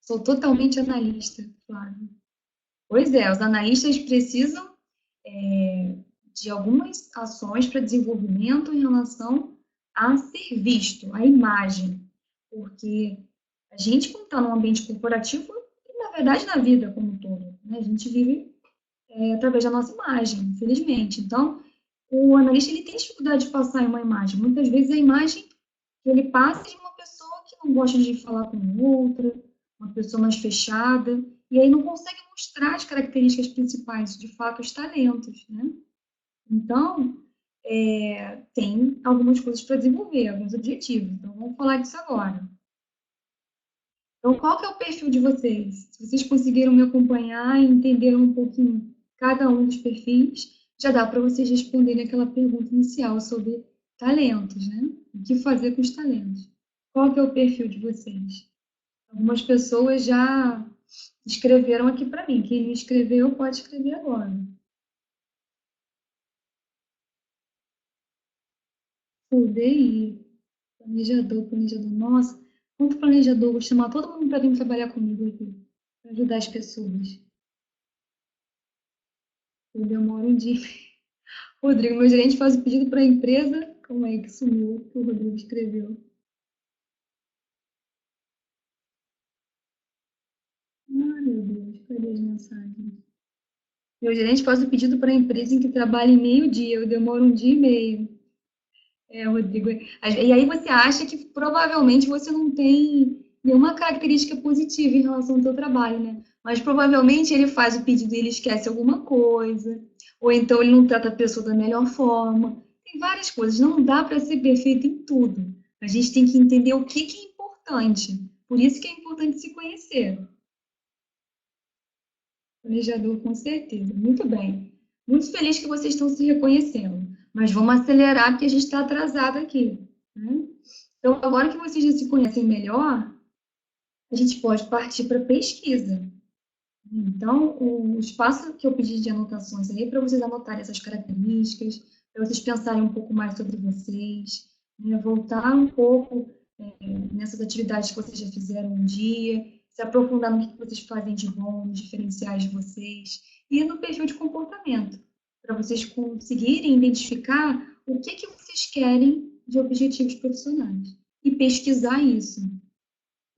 Sou totalmente analista, Flávio. Pois é, os analistas precisam de algumas ações para desenvolvimento em relação a ser visto, a imagem. Porque a gente, quando está num ambiente corporativo, e na verdade na vida como um todo, né? A gente vive através da nossa imagem, infelizmente. Então, o analista ele tem dificuldade de passar uma imagem. Muitas vezes a imagem que ele passa é de uma pessoa que não gosta de falar com outra, uma pessoa mais fechada, e aí não consegue mostrar as características principais, de fato, os talentos, né? Então, tem algumas coisas para desenvolver, alguns objetivos. Então, vamos falar disso agora. Então, qual que é o perfil de vocês? Se vocês conseguiram me acompanhar e entenderam um pouquinho cada um dos perfis, já dá para vocês responderem aquela pergunta inicial sobre talentos, né? O que fazer com os talentos? Qual que é o perfil de vocês? Algumas pessoas já escreveram aqui para mim. Quem não escreveu pode escrever agora. O DI, planejador. Nossa, quanto planejador. Vou chamar todo mundo para vir trabalhar comigo aqui, para ajudar as pessoas. Eu demoro um dia. Rodrigo, meu gerente faz o pedido para a empresa. Como é que sumiu que o Rodrigo escreveu? Ah, meu Deus, cadê as mensagens? Meu gerente faz o pedido para a empresa em que trabalha em meio-dia. Eu demoro um dia e meio. Rodrigo. E aí você acha que provavelmente você não tem nenhuma característica positiva em relação ao seu trabalho, né? Mas provavelmente ele faz o pedido e ele esquece alguma coisa, ou então ele não trata a pessoa da melhor forma. Tem várias coisas, não dá para ser perfeito em tudo. A gente tem que entender o que é importante. Por isso que é importante se conhecer. Planejador, com certeza. Muito bem. Muito feliz que vocês estão se reconhecendo. Mas vamos acelerar porque a gente está atrasado aqui, né? Então, agora que vocês já se conhecem melhor, a gente pode partir para a pesquisa. Então, o espaço que eu pedi de anotações aí é para vocês anotarem essas características, para vocês pensarem um pouco mais sobre vocês, né? Voltar um pouco nessas atividades que vocês já fizeram um dia, se aprofundar no que vocês fazem de bom, nos diferenciais de vocês, e no perfil de comportamento. para vocês conseguirem identificar o que vocês querem de objetivos profissionais e pesquisar isso.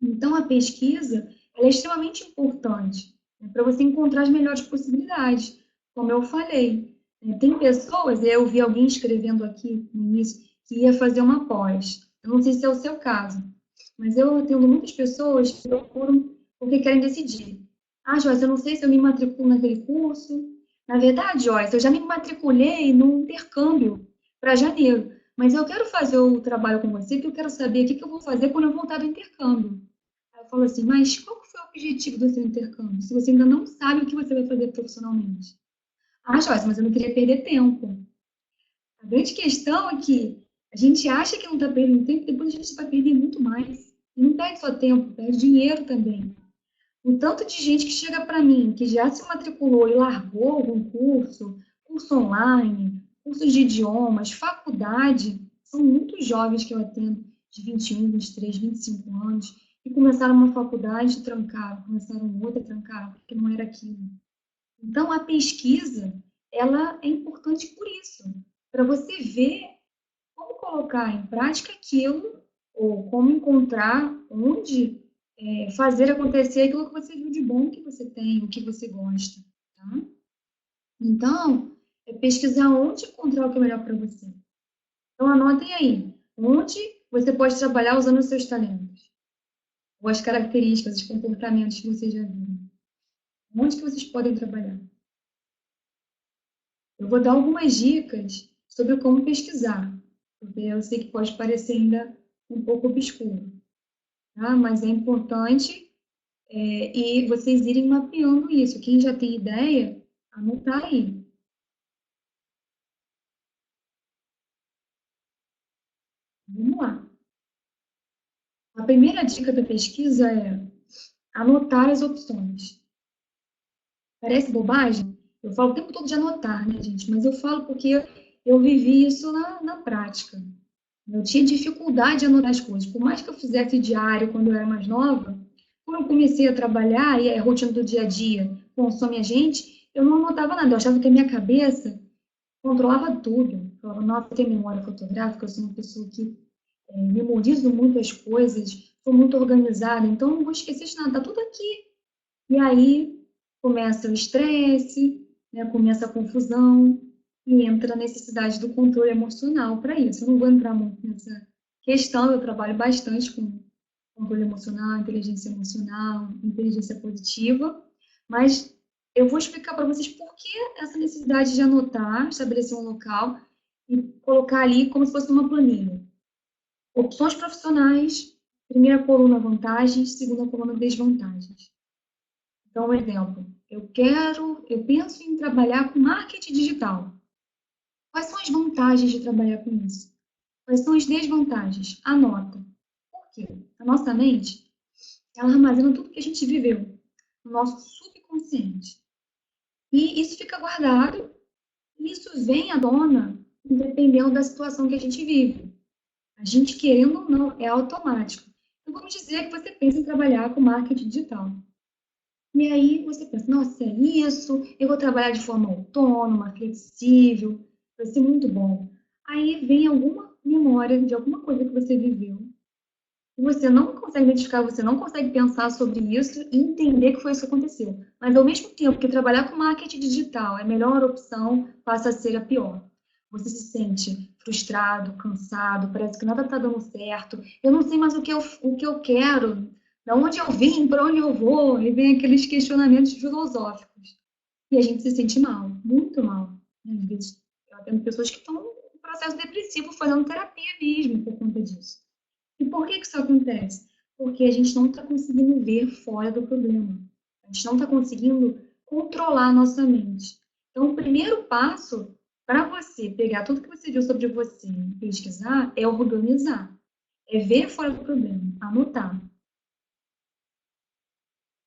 Então, a pesquisa é extremamente importante, né, para você encontrar as melhores possibilidades. Como eu falei, né, tem pessoas, eu vi alguém escrevendo aqui no início, que ia fazer uma pós. Eu não sei se é o seu caso, mas eu atendo muitas pessoas que procuram porque querem decidir. Ah, Joyce, eu não sei se eu me matriculo naquele curso. Na verdade, Joyce, eu já me matriculei no intercâmbio para janeiro, mas eu quero fazer o trabalho com você, porque eu quero saber o que eu vou fazer quando eu voltar do intercâmbio. Aí eu falo assim, mas qual que foi o objetivo do seu intercâmbio? Se você ainda não sabe o que você vai fazer profissionalmente. Ah, Joyce, mas eu não queria perder tempo. A grande questão é que a gente acha que não está perdendo tempo, depois a gente vai perder muito mais. E não perde só tempo, perde dinheiro também. O tanto de gente que chega para mim, que já se matriculou e largou algum curso, curso online, cursos de idiomas, faculdade, são muitos jovens que eu atendo, de 21, 23, 25 anos, que começaram uma faculdade e trancaram, começaram outra e trancaram, porque não era aquilo. Então, a pesquisa, ela é importante por isso, para você ver como colocar em prática aquilo, ou como encontrar onde fazer acontecer aquilo que você viu de bom que você tem, o que você gosta. Tá? Então, é pesquisar onde encontrar o que é melhor para você. Então, anotem aí, onde você pode trabalhar usando os seus talentos, ou as características, os comportamentos que vocês já viram. Onde que vocês podem trabalhar? Eu vou dar algumas dicas sobre como pesquisar, porque eu sei que pode parecer ainda um pouco obscuro, tá? Mas é importante e vocês irem mapeando isso. Quem já tem ideia, anotar aí. Vamos lá. A primeira dica da pesquisa é anotar as opções. Parece bobagem? Eu falo o tempo todo de anotar, né, gente? Mas eu falo porque eu vivi isso na prática. Eu tinha dificuldade de anotar as coisas. Por mais que eu fizesse diário quando eu era mais nova, quando eu comecei a trabalhar e a rotina do dia a dia consome a gente, eu não anotava nada. Eu achava que a minha cabeça controlava tudo. Eu falava, nossa, eu tenho memória fotográfica, eu sou uma pessoa que memorizo muito as coisas, sou muito organizada, então não vou esquecer de nada, tá tudo aqui. E aí começa o estresse, né, começa a confusão e entra a necessidade do controle emocional para isso. Eu não vou entrar muito nessa questão, eu trabalho bastante com controle emocional, inteligência positiva, mas eu vou explicar para vocês por que essa necessidade de anotar, estabelecer um local e colocar ali como se fosse uma planilha. Opções profissionais, primeira coluna vantagens, segunda coluna desvantagens. Então, um exemplo, eu penso em trabalhar com marketing digital. Quais são as vantagens de trabalhar com isso? Quais são as desvantagens? Anota. Por quê? A nossa mente, ela armazena tudo que a gente viveu no nosso subconsciente. E isso fica guardado, e isso vem à tona, dependendo da situação que a gente vive. A gente, querendo ou não, é automático. Então, vamos dizer que você pensa em trabalhar com marketing digital. E aí você pensa, nossa, é isso, eu vou trabalhar de forma autônoma, flexível, vai ser muito bom. Aí vem alguma memória de alguma coisa que você viveu. E você não consegue identificar, você não consegue pensar sobre isso e entender que foi isso que aconteceu. Mas ao mesmo tempo que trabalhar com marketing digital é a melhor opção, passa a ser a pior. Você se sente frustrado, cansado, parece que nada está dando certo. Eu não sei mais o que eu quero, de onde eu vim, para onde eu vou, e vem aqueles questionamentos filosóficos. E a gente se sente mal, muito mal. Às vezes, eu atendo pessoas que estão em processo depressivo, fazendo terapia mesmo por conta disso. E por que isso acontece? Porque a gente não está conseguindo ver fora do problema. A gente não está conseguindo controlar a nossa mente. Então, o primeiro passo para você pegar tudo que você viu sobre você e pesquisar é organizar. É ver fora do problema, anotar.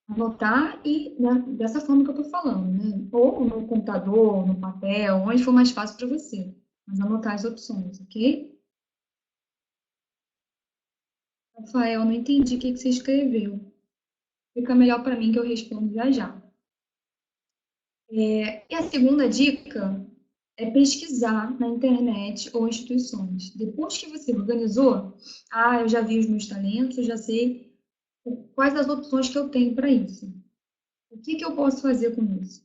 Anotar e dessa forma que eu estou falando, né? Ou no computador, no papel, onde for mais fácil para você. Mas anotar as opções, ok? Rafael, não entendi o que você escreveu. Fica melhor para mim que eu respondo já já. E a segunda dica é pesquisar na internet ou instituições. Depois que você organizou, eu já vi os meus talentos, eu já sei quais as opções que eu tenho para isso. O que que eu posso fazer com isso?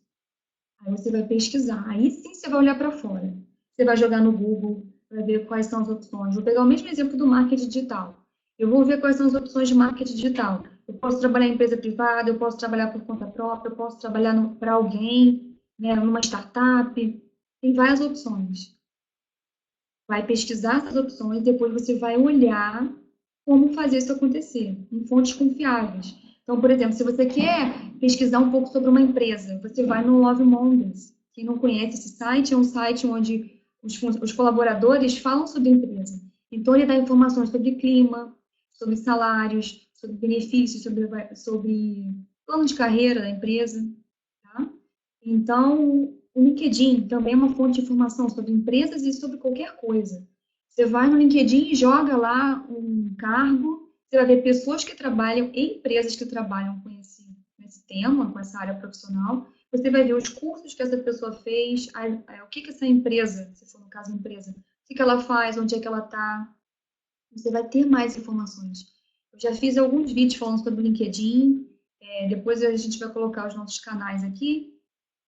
Aí você vai pesquisar. Aí sim você vai olhar para fora. Você vai jogar no Google para ver quais são as opções. Vou pegar o mesmo exemplo do marketing digital. Eu vou ver quais são as opções de marketing digital. Eu posso trabalhar em empresa privada, eu posso trabalhar por conta própria, eu posso trabalhar para alguém, né, numa startup. Tem várias opções. Vai pesquisar essas opções, depois você vai olhar como fazer isso acontecer, em fontes confiáveis. Então, por exemplo, se você quer pesquisar um pouco sobre uma empresa, você vai no Love Mondays. Quem não conhece esse site, é um site onde os colaboradores falam sobre a empresa. Então, ele dá informações sobre clima, sobre salários, sobre benefícios, sobre plano de carreira da empresa. Tá? Então, o LinkedIn também é uma fonte de informação sobre empresas e sobre qualquer coisa. Você vai no LinkedIn e joga lá um cargo, você vai ver pessoas que trabalham em empresas que trabalham com esse tema, com essa área profissional. Você vai ver os cursos que essa pessoa fez, o que essa empresa, se for no caso empresa, o que ela faz, onde é que ela está. Você vai ter mais informações. Eu já fiz alguns vídeos falando sobre o LinkedIn, depois a gente vai colocar os nossos canais aqui.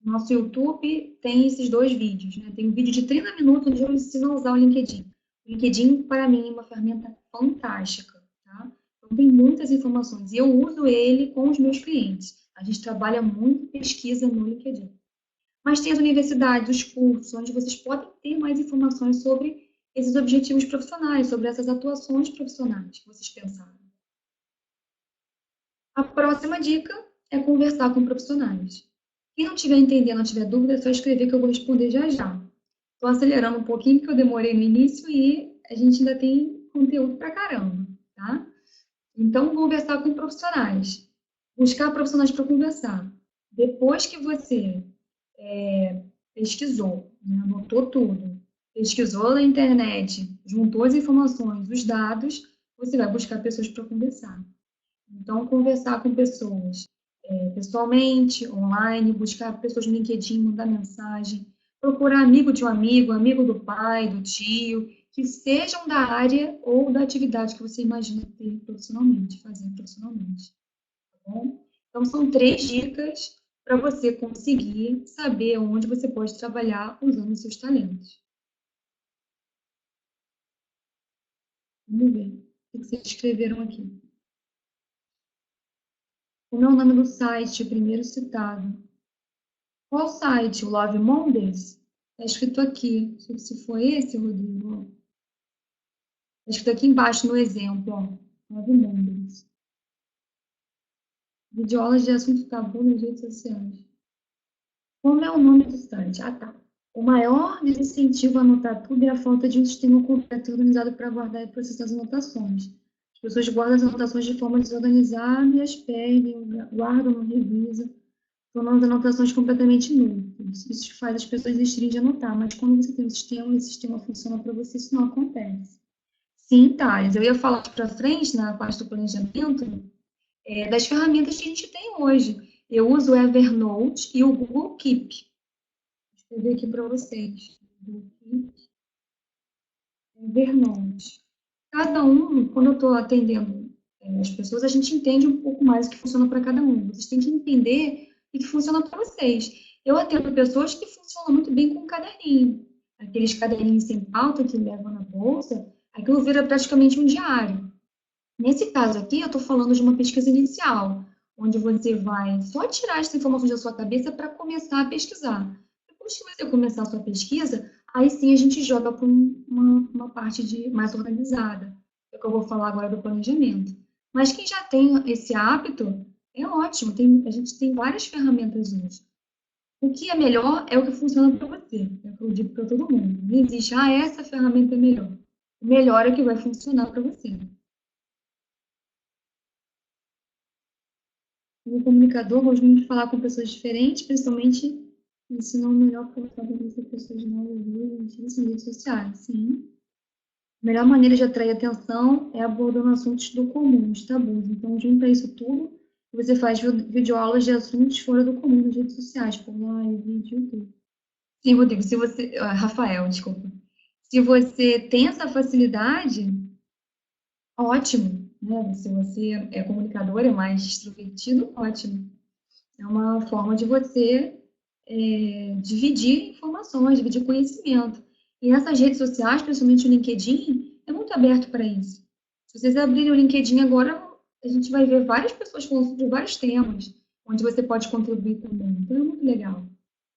Nosso YouTube tem esses dois vídeos, né? Tem um vídeo de 30 minutos onde eu ensino a usar o LinkedIn. O LinkedIn, para mim, é uma ferramenta fantástica, tá? Então, tem muitas informações e eu uso ele com os meus clientes. A gente trabalha muito pesquisa no LinkedIn. Mas tem as universidades, os cursos, onde vocês podem ter mais informações sobre esses objetivos profissionais, sobre essas atuações profissionais que vocês pensaram. A próxima dica é conversar com profissionais. Quem não estiver entendendo, não tiver dúvida, é só escrever que eu vou responder já já. Estou acelerando um pouquinho, porque eu demorei no início e a gente ainda tem conteúdo pra caramba, tá? Então, conversar com profissionais. Buscar profissionais para conversar. Depois que você pesquisou, né, anotou tudo, pesquisou na internet, juntou as informações, os dados, você vai buscar pessoas para conversar. Então, conversar com pessoas pessoalmente, online, buscar pessoas no LinkedIn, mandar mensagem, procurar amigo de um amigo, amigo do pai, do tio, que sejam da área ou da atividade que você imagina ter profissionalmente, fazer profissionalmente. Tá bom? Então, são 3 dicas para você conseguir saber onde você pode trabalhar usando os seus talentos. Vamos ver o que vocês escreveram aqui. Como é o nome do site, o primeiro citado? Qual site? O Love Mondays? Está escrito aqui. Não sei se foi esse, Rodrigo. Está escrito aqui embaixo no exemplo, ó. Love Mondays. Videoaulas de assunto tabu nas redes sociais. Como é o nome do site? Ah, tá. O maior desincentivo a anotar tudo é a falta de um sistema completo e organizado para guardar e processar as anotações. As pessoas guardam as anotações de forma desorganizada e as perdem, guardam, não revisam, tornando as anotações completamente inúteis. Isso faz as pessoas desistirem de anotar, mas quando você tem um sistema e esse sistema funciona para você, isso não acontece. Sim, Thales, eu ia falar para frente, na parte do planejamento, das ferramentas que a gente tem hoje. Eu uso o Evernote e o Google Keep. Vou escrever aqui para vocês. Google Keep, Evernote. Cada um, quando eu estou atendendo as pessoas, a gente entende um pouco mais o que funciona para cada um. Vocês têm que entender o que funciona para vocês. Eu atendo pessoas que funcionam muito bem com um caderninho. Aqueles caderninhos sem pauta que levam na bolsa, aquilo vira praticamente um diário. Nesse caso aqui, eu estou falando de uma pesquisa inicial, onde você vai só tirar as informações da sua cabeça para começar a pesquisar. Depois que você começar a sua pesquisa, aí sim a gente joga para uma parte mais organizada. É o que eu vou falar agora do planejamento. Mas quem já tem esse hábito, é ótimo. A gente tem várias ferramentas hoje. O que é melhor é o que funciona para você. É o que eu digo para todo mundo. Não existe, essa ferramenta é melhor. O melhor é o que vai funcionar para você. Como comunicador, gosto muito de falar com pessoas diferentes, principalmente ensinar o melhor para conhecer pessoas novas nas redes sociais. Sim. A melhor maneira de atrair atenção é abordando assuntos do comum, os tabus. Então, junta isso tudo e você faz videoaulas de assuntos fora do comum nas redes sociais, por live, vídeo, YouTube. Sim, Rodrigo, se você, Rafael, desculpa. Se você tem essa facilidade, ótimo, né? Se você é comunicador, é mais extrovertido, ótimo. É uma forma de você dividir informações, dividir conhecimento. E nessas redes sociais, principalmente o LinkedIn, é muito aberto para isso. Se vocês abrirem o LinkedIn agora, a gente vai ver várias pessoas falando sobre vários temas, onde você pode contribuir também. Então é muito legal,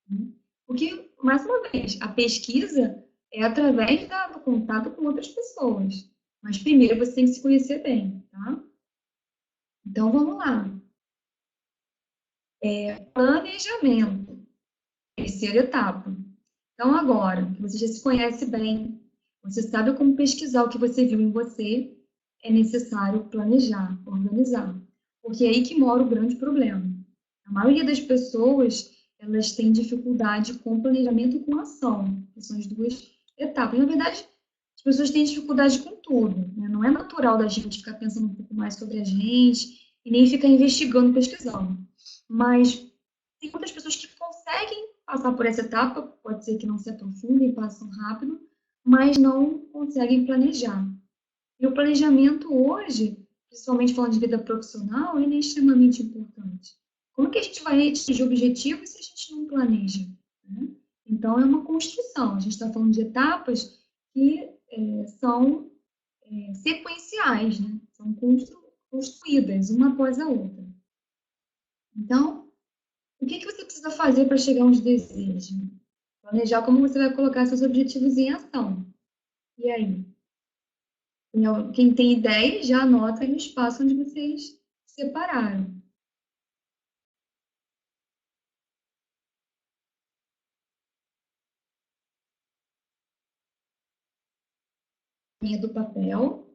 né? Porque, mais uma vez, a pesquisa é através do contato com outras pessoas. Mas primeiro você tem que se conhecer bem, tá? Então vamos lá. Planejamento, terceira etapa. Então, agora que você já se conhece bem, você sabe como pesquisar o que você viu em você, é necessário planejar, organizar. Porque é aí que mora o grande problema. A maioria das pessoas, elas têm dificuldade com planejamento e com ação, que são as duas etapas. Na verdade, as pessoas têm dificuldade com tudo, né? Não é natural da gente ficar pensando um pouco mais sobre a gente e nem ficar investigando, pesquisando. Mas tem muitas pessoas que conseguem passar por essa etapa, pode ser que não se aprofundem, passam rápido, mas não conseguem planejar. E o planejamento hoje, principalmente falando de vida profissional, ele é extremamente importante. Como que a gente vai atingir objetivos se a gente não planeja, né? Então, é uma construção. A gente está falando de etapas que são sequenciais, né? São construídas uma após a outra. Então, o que você precisa fazer para chegar aos desejos? Planejar como você vai colocar seus objetivos em ação. E aí? Quem tem ideia, já anota aí no espaço onde vocês separaram. Linha do papel.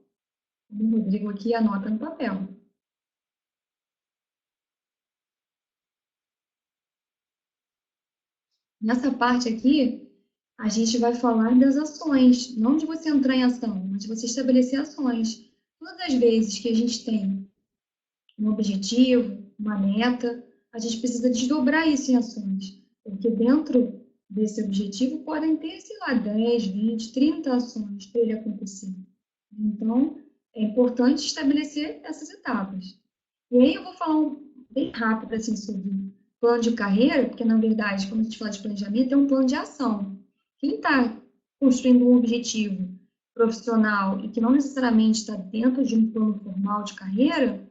O Rodrigo aqui anota no papel. Nessa parte aqui, a gente vai falar das ações, não de você entrar em ação, mas de você estabelecer ações. Todas as vezes que a gente tem um objetivo, uma meta, a gente precisa desdobrar isso em ações, porque dentro desse objetivo podem ter, sei lá, 10, 20, 30 ações para ele acontecer. Então, é importante estabelecer essas etapas. E aí eu vou falar bem rápido assim sobre plano de carreira, porque na verdade, quando a gente fala de planejamento, é um plano de ação. Quem está construindo um objetivo profissional e que não necessariamente está dentro de um plano formal de carreira,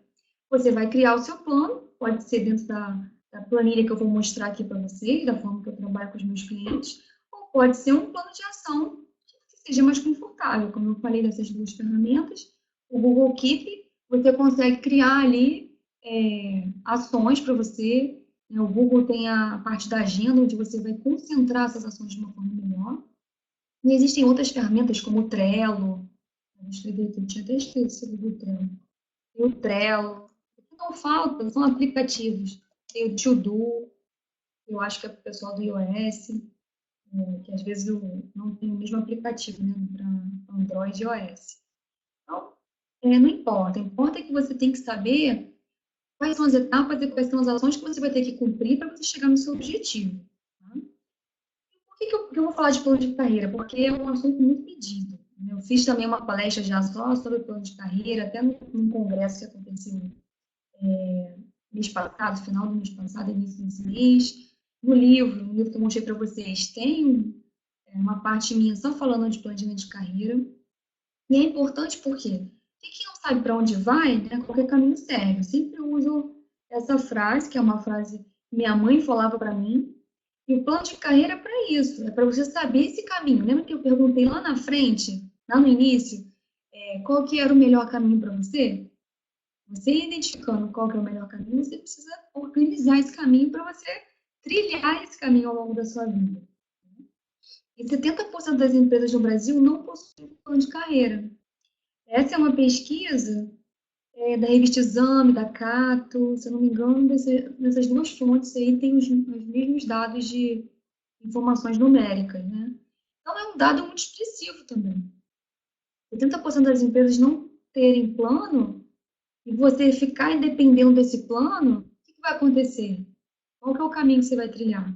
você vai criar o seu plano, pode ser dentro da planilha que eu vou mostrar aqui para vocês, da forma que eu trabalho com os meus clientes, ou pode ser um plano de ação que seja mais confortável. Como eu falei dessas duas ferramentas, o Google Keep, você consegue criar ali ações para você. Né? O Google tem a parte da agenda, onde você vai concentrar essas ações de uma forma melhor. E existem outras ferramentas, como o Trello. Eu escrevi aqui, eu tinha até escrito sobre o Trello. Tem o Trello. O que não falta são aplicativos. Tem o To-Do, eu acho que é para o pessoal do iOS, que às vezes não tem o mesmo aplicativo, né, para Android e iOS. Então, não importa. Importa que você tem que saber quais são as etapas e quais são as ações que você vai ter que cumprir para você chegar no seu objetivo. Tá? Por que eu vou falar de plano de carreira? Porque é um assunto muito pedido. Né? Eu fiz também uma palestra já só sobre plano de carreira, até num congresso que aconteceu mês passado, final do mês passado, início desse mês. No livro que eu mostrei para vocês, tem uma parte minha só falando de planejamento de carreira. E é importante porque quem não sabe para onde vai, né, qualquer caminho serve. Eu sempre uso essa frase, que é uma frase que minha mãe falava para mim. E o plano de carreira é para isso, é para você saber esse caminho. Lembra que eu perguntei lá na frente, lá no início, qual que era o melhor caminho para você? Você identificando qual que é o melhor caminho, você precisa organizar esse caminho para você trilhar esse caminho ao longo da sua vida. E 70% das empresas no Brasil não possuem um plano de carreira. Essa é uma pesquisa da revista Exame, da Cato, se eu não me engano, nessas duas fontes aí tem os mesmos dados de informações numéricas, né? Então, é um dado muito expressivo também. 70% das empresas não terem plano e você ficar dependendo desse plano, o que vai acontecer? Qual que é o caminho que você vai trilhar?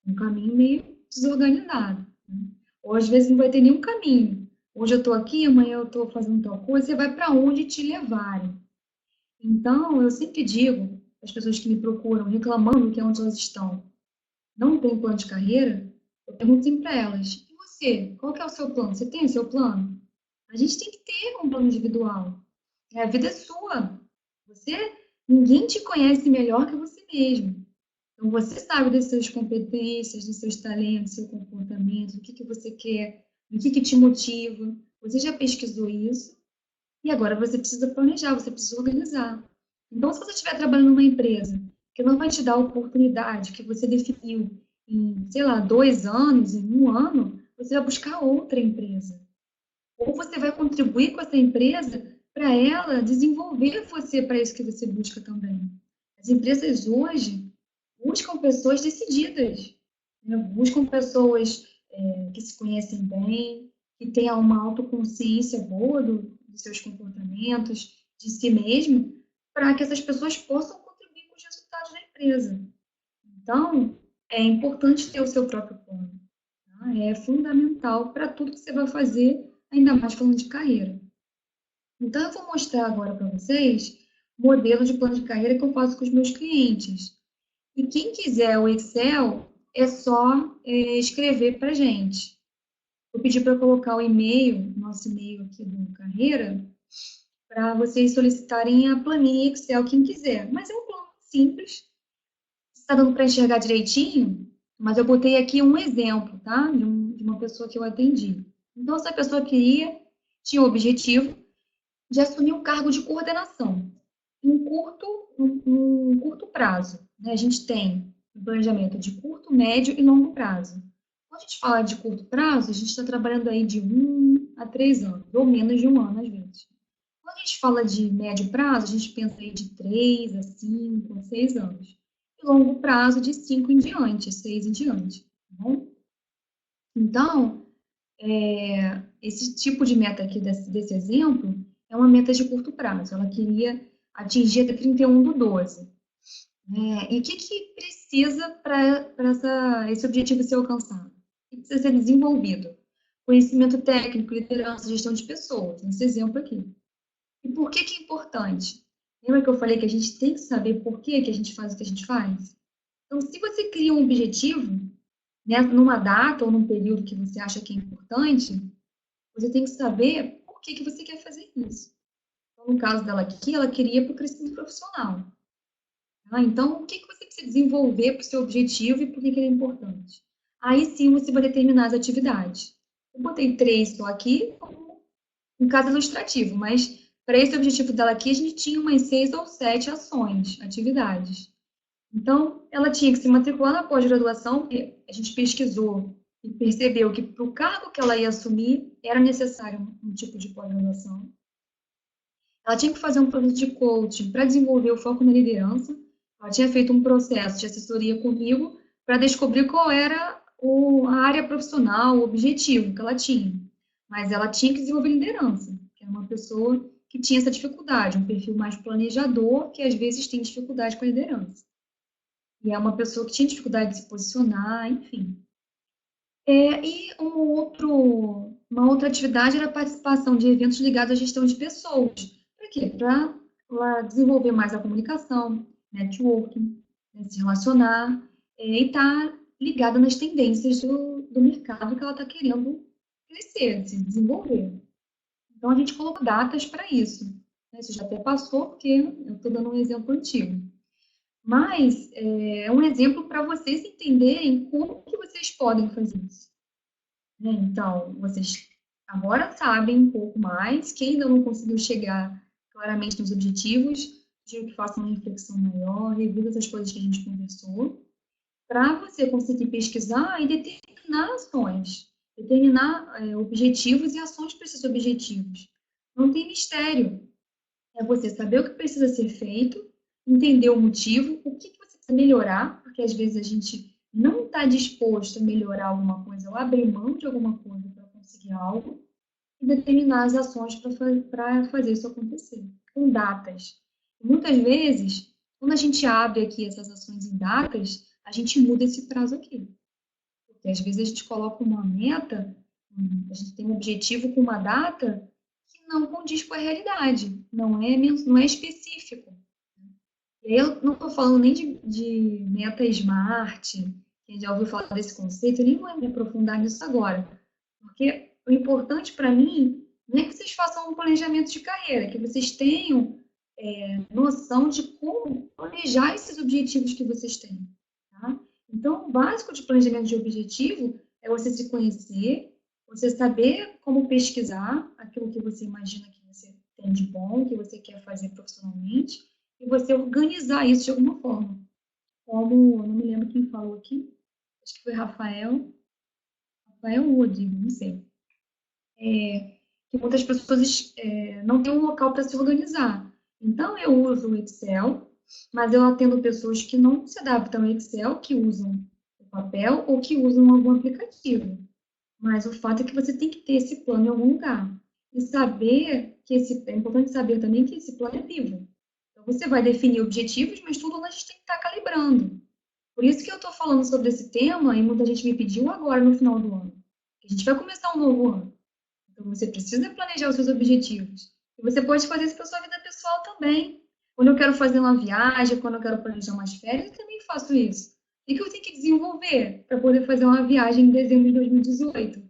Um caminho meio desorganizado, né? Ou às vezes não vai ter nenhum caminho. Hoje eu estou aqui, amanhã eu estou fazendo tal coisa, você vai para onde te levarem. Então, eu sempre digo às pessoas que me procuram reclamando que é onde elas estão não tem plano de carreira, eu pergunto sempre para elas: e você? Qual que é o seu plano? Você tem o seu plano? A gente tem que ter um plano individual. A vida é sua. Você, ninguém te conhece melhor que você mesmo. Então, você sabe das suas competências, dos seus talentos, do seu comportamento, o que que você quer, o que que te motiva. Você já pesquisou isso e agora você precisa planejar, você precisa organizar. Então, se você estiver trabalhando numa empresa que não vai te dar a oportunidade que você definiu em, sei lá, 2 anos, em um ano, você vai buscar outra empresa. Ou você vai contribuir com essa empresa para ela desenvolver você para isso que você busca também. As empresas hoje buscam pessoas decididas, né? Buscam pessoas que se conhecem bem, que tenham uma autoconsciência boa dos seus comportamentos, de si mesmo, para que essas pessoas possam contribuir com os resultados da empresa. Então, é importante ter o seu próprio plano. Tá? É fundamental para tudo que você vai fazer, ainda mais falando de carreira. Então, eu vou mostrar agora para vocês o modelo de plano de carreira que eu faço com os meus clientes. E quem quiser o Excel, é só escrever para a gente. Vou pedir para colocar o e-mail, nosso e-mail aqui do Carreira, para vocês solicitarem a planilha Excel, quem quiser. Mas é um plano simples, está dando para enxergar direitinho, mas eu botei aqui um exemplo, tá? De uma pessoa que eu atendi. Então, essa pessoa tinha o objetivo de assumir um cargo de coordenação em curto prazo, né? A gente tem um planejamento de curto, médio e longo prazo. Quando a gente fala de curto prazo, a gente está trabalhando aí de 1 a 3 anos, ou menos de um ano, às vezes. Quando a gente fala de médio prazo, a gente pensa aí de 3 a 5 a 6 anos. E longo prazo, de 5 em diante, 6 em diante. Tá bom? Então, esse tipo de meta aqui desse exemplo é uma meta de curto prazo. Ela queria atingir até 31/12. E o que precisa para esse objetivo ser alcançado? O que precisa ser desenvolvido? Conhecimento técnico, liderança, gestão de pessoas, nesse exemplo aqui. E por que é importante? Lembra que eu falei que a gente tem que saber por que a gente faz o que a gente faz? Então, se você cria um objetivo, né, numa data ou num período que você acha que é importante, você tem que saber por que você quer fazer isso. Então, no caso dela aqui, ela queria para o crescimento profissional. Então, o que você precisa desenvolver para o seu objetivo e por que ele é importante? Aí sim você vai determinar as atividades. Eu botei 3 só aqui, como um caso ilustrativo, mas para esse objetivo dela aqui, a gente tinha umas 6 ou 7 ações, atividades. Então, ela tinha que se matricular na pós-graduação, porque a gente pesquisou e percebeu que para o cargo que ela ia assumir, era necessário um tipo de pós-graduação. Ela tinha que fazer um processo de coaching para desenvolver o foco na liderança. Ela tinha feito um processo de assessoria comigo para descobrir qual era a área profissional, o objetivo que ela tinha. Mas ela tinha que desenvolver liderança, que é uma pessoa que tinha essa dificuldade, um perfil mais planejador, que às vezes tem dificuldade com a liderança. E é uma pessoa que tinha dificuldade de se posicionar, enfim. E uma outra atividade era a participação de eventos ligados à gestão de pessoas. Para quê? Para ela desenvolver mais a comunicação, networking, né, se relacionar e estar tá ligada nas tendências do mercado que ela está querendo crescer, se desenvolver. Então, a gente colocou datas para isso. Isso já até passou, porque eu estou dando um exemplo antigo. Mas é um exemplo para vocês entenderem como que vocês podem fazer isso. Então, vocês agora sabem um pouco mais. Quem ainda não conseguiu chegar claramente nos objetivos, digo que faça uma reflexão maior, revisa as coisas que a gente conversou, para você conseguir pesquisar e determinar ações, determinar objetivos e ações para esses objetivos. Não tem mistério. É você saber o que precisa ser feito, entender o motivo, o que você precisa melhorar, porque às vezes a gente não está disposto a melhorar alguma coisa ou abrir mão de alguma coisa para conseguir algo, e determinar as ações para fazer isso acontecer, com datas. Muitas vezes, quando a gente abre aqui essas ações em datas, a gente muda esse prazo aqui. porque às vezes a gente coloca uma meta, a gente tem um objetivo com uma data que não condiz com a realidade, não é específico. E aí eu não estou falando nem de meta SMART, quem já ouviu falar desse conceito, eu nem vou me aprofundar nisso agora, porque o importante para mim não é que vocês façam um planejamento de carreira, que vocês tenham noção de como planejar esses objetivos que vocês têm. Tá? Então, o básico de planejamento de objetivo é você se conhecer, você saber como pesquisar aquilo que você imagina que você tem de bom, que você quer fazer profissionalmente, e você organizar isso de alguma forma. Como, eu não me lembro quem falou aqui, acho que foi Rafael Rodrigo, não sei. Que muitas pessoas não têm um local para se organizar. Então, eu uso o Excel, mas eu atendo pessoas que não se adaptam ao Excel, que usam o papel ou que usam algum aplicativo. Mas o fato é que você tem que ter esse plano em algum lugar. E saber que é importante saber também que esse plano é vivo. Então, você vai definir objetivos, mas tudo a gente tem que estar calibrando. Por isso que eu estou falando sobre esse tema e muita gente me pediu agora no final do ano. A gente vai começar um novo ano. Então, você precisa planejar os seus objetivos. E você pode fazer isso para a sua vida pessoal também. Quando eu quero fazer uma viagem, quando eu quero planejar umas férias, eu também faço isso. O que eu tenho que desenvolver para poder fazer uma viagem em dezembro de 2018?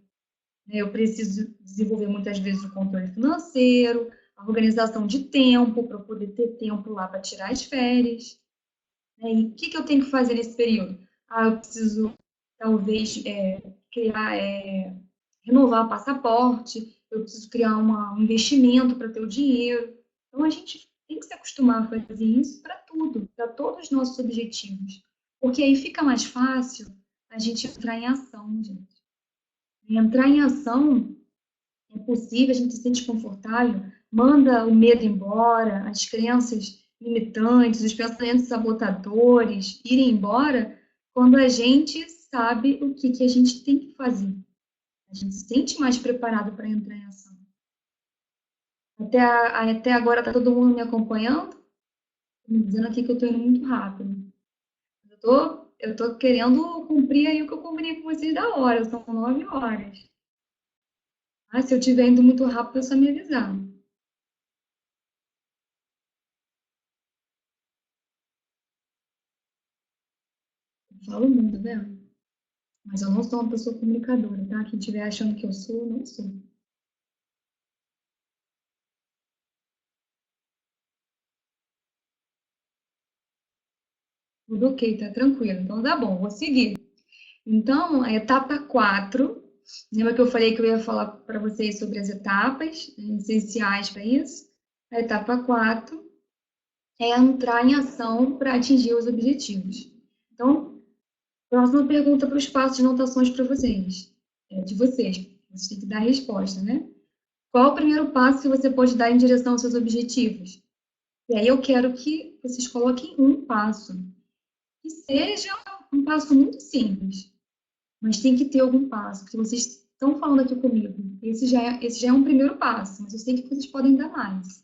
Eu preciso desenvolver muitas vezes o controle financeiro, a organização de tempo, para poder ter tempo lá para tirar as férias. E o que eu tenho que fazer nesse período? Eu preciso, talvez, criar, renovar passaporte, eu preciso criar um investimento para ter o dinheiro. Então, a gente tem que se acostumar a fazer isso para tudo, para todos os nossos objetivos. Porque aí fica mais fácil a gente entrar em ação, gente. E entrar em ação é possível, a gente se sente confortável, manda o medo embora, as crenças limitantes, os pensamentos sabotadores irem embora, quando a gente sabe o que a gente tem que fazer. A gente se sente mais preparado para entrar em ação. Até agora está todo mundo me acompanhando? Me dizendo aqui que eu estou indo muito rápido. Eu tô querendo cumprir aí o que eu combinei com vocês da hora, são 9 horas. Se eu estiver indo muito rápido, é só me avisar. Eu falo muito, tá vendo? Mas eu não sou uma pessoa comunicadora, tá? Quem estiver achando que eu sou, eu não sou. Tudo ok, tá tranquilo. Então tá bom, vou seguir. Então, a etapa 4, lembra que eu falei que eu ia falar para vocês sobre as etapas essenciais para isso? A etapa 4 é entrar em ação para atingir os objetivos. Então, próxima pergunta para os passos de anotações para vocês. De vocês. Vocês têm que dar a resposta, né? Qual o primeiro passo que você pode dar em direção aos seus objetivos? E aí eu quero que vocês coloquem um passo. Que seja um passo muito simples, mas tem que ter algum passo. Porque vocês estão falando aqui comigo. Esse já é um primeiro passo, mas eu sei que vocês podem dar mais.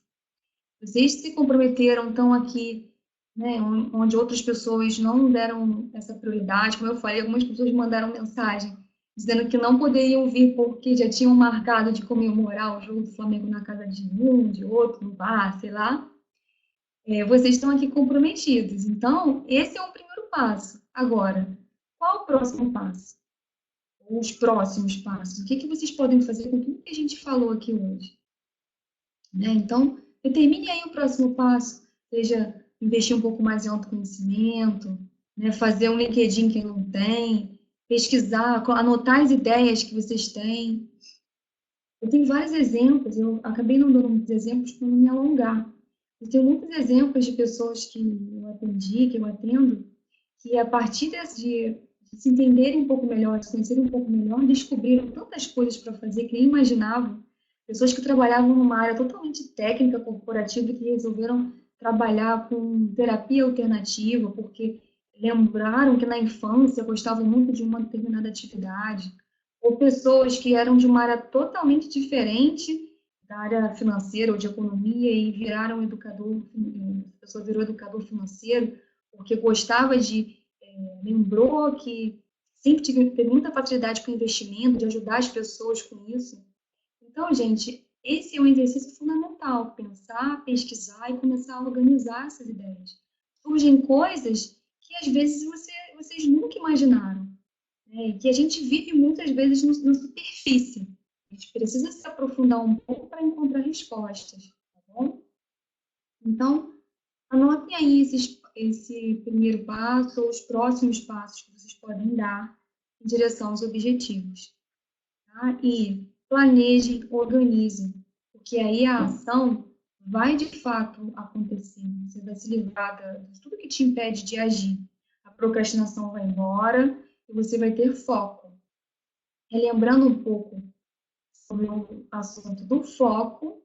Vocês se comprometeram, estão aqui, né, onde outras pessoas não deram essa prioridade. Como eu falei, algumas pessoas mandaram mensagem dizendo que não poderiam vir porque já tinham marcado de comemorar o jogo do Flamengo na casa de um, de outro, no bar, sei lá. Vocês estão aqui comprometidos. Então, esse é o primeiro passo. Agora, qual o próximo passo? Os próximos passos? O que vocês podem fazer com tudo que a gente falou aqui hoje? Né? Então, determine aí o próximo passo, seja investir um pouco mais em autoconhecimento, né? Fazer um LinkedIn que não tem, pesquisar, anotar as ideias que vocês têm. Eu tenho vários exemplos, eu acabei não dando muitos exemplos para não me alongar. Eu tenho muitos exemplos de pessoas que eu atendi, que eu atendo, que a partir de se entenderem um pouco melhor, de se conhecerem um pouco melhor, descobriram tantas coisas para fazer que nem imaginavam. Pessoas que trabalhavam numa área totalmente técnica, corporativa, que resolveram trabalhar com terapia alternativa, porque lembraram que na infância gostavam muito de uma determinada atividade, ou pessoas que eram de uma área totalmente diferente da área financeira ou de economia e viraram educador, a pessoa virou educador financeiro porque gostava lembrou que sempre tive muita facilidade com investimento, de ajudar as pessoas com isso. Então, gente, esse é um exercício fundamental, pensar, pesquisar e começar a organizar essas ideias. Surgem coisas que às vezes vocês nunca imaginaram, né? E que a gente vive muitas vezes na superfície. A gente precisa se aprofundar um pouco para encontrar respostas, tá bom? Então, anotem aí esse primeiro passo ou os próximos passos que vocês podem dar em direção aos objetivos. Tá? E planejem, organizem, porque aí a ação vai de fato acontecer. Você vai se livrar de tudo que te impede de agir. A procrastinação vai embora e você vai ter foco. Relembrando um pouco sobre o assunto do foco,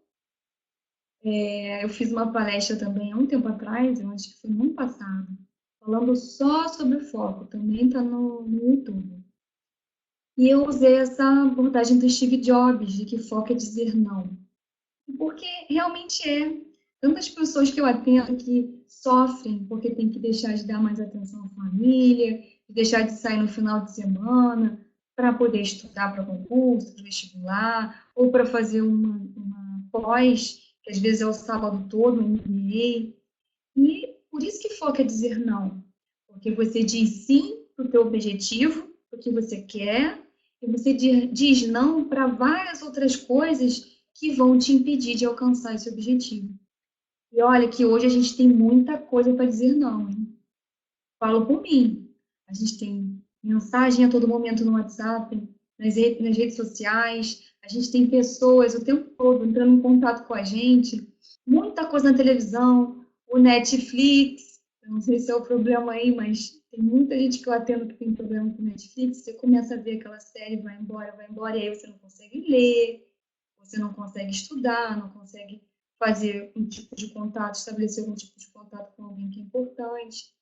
eu fiz uma palestra também há um tempo atrás, eu acho que foi no ano passado, falando só sobre foco, também está no YouTube. E eu usei essa abordagem do Steve Jobs, de que foco é dizer não. Porque realmente é. Tantas pessoas que eu atendo que sofrem porque tem que deixar de dar mais atenção à família, deixar de sair no final de semana para poder estudar para concurso, vestibular, ou para fazer uma pós, que às vezes é o sábado todo, um MBA. E por isso que foco é dizer não. Porque você diz sim para o teu objetivo, para o que você quer, e você diz não para várias outras coisas que vão te impedir de alcançar esse objetivo. E olha que hoje a gente tem muita coisa para dizer não, hein? Falo por mim. A gente tem mensagem a todo momento no WhatsApp, nas redes sociais, a gente tem pessoas o tempo todo entrando em contato com a gente, muita coisa na televisão, o Netflix, eu não sei se é o problema aí, mas tem muita gente que eu atendo que tem problema com o Netflix, você começa a ver aquela série, vai embora, e aí você não consegue ler, você não consegue estudar, não consegue fazer um tipo de contato, estabelecer algum tipo de contato com alguém que é importante.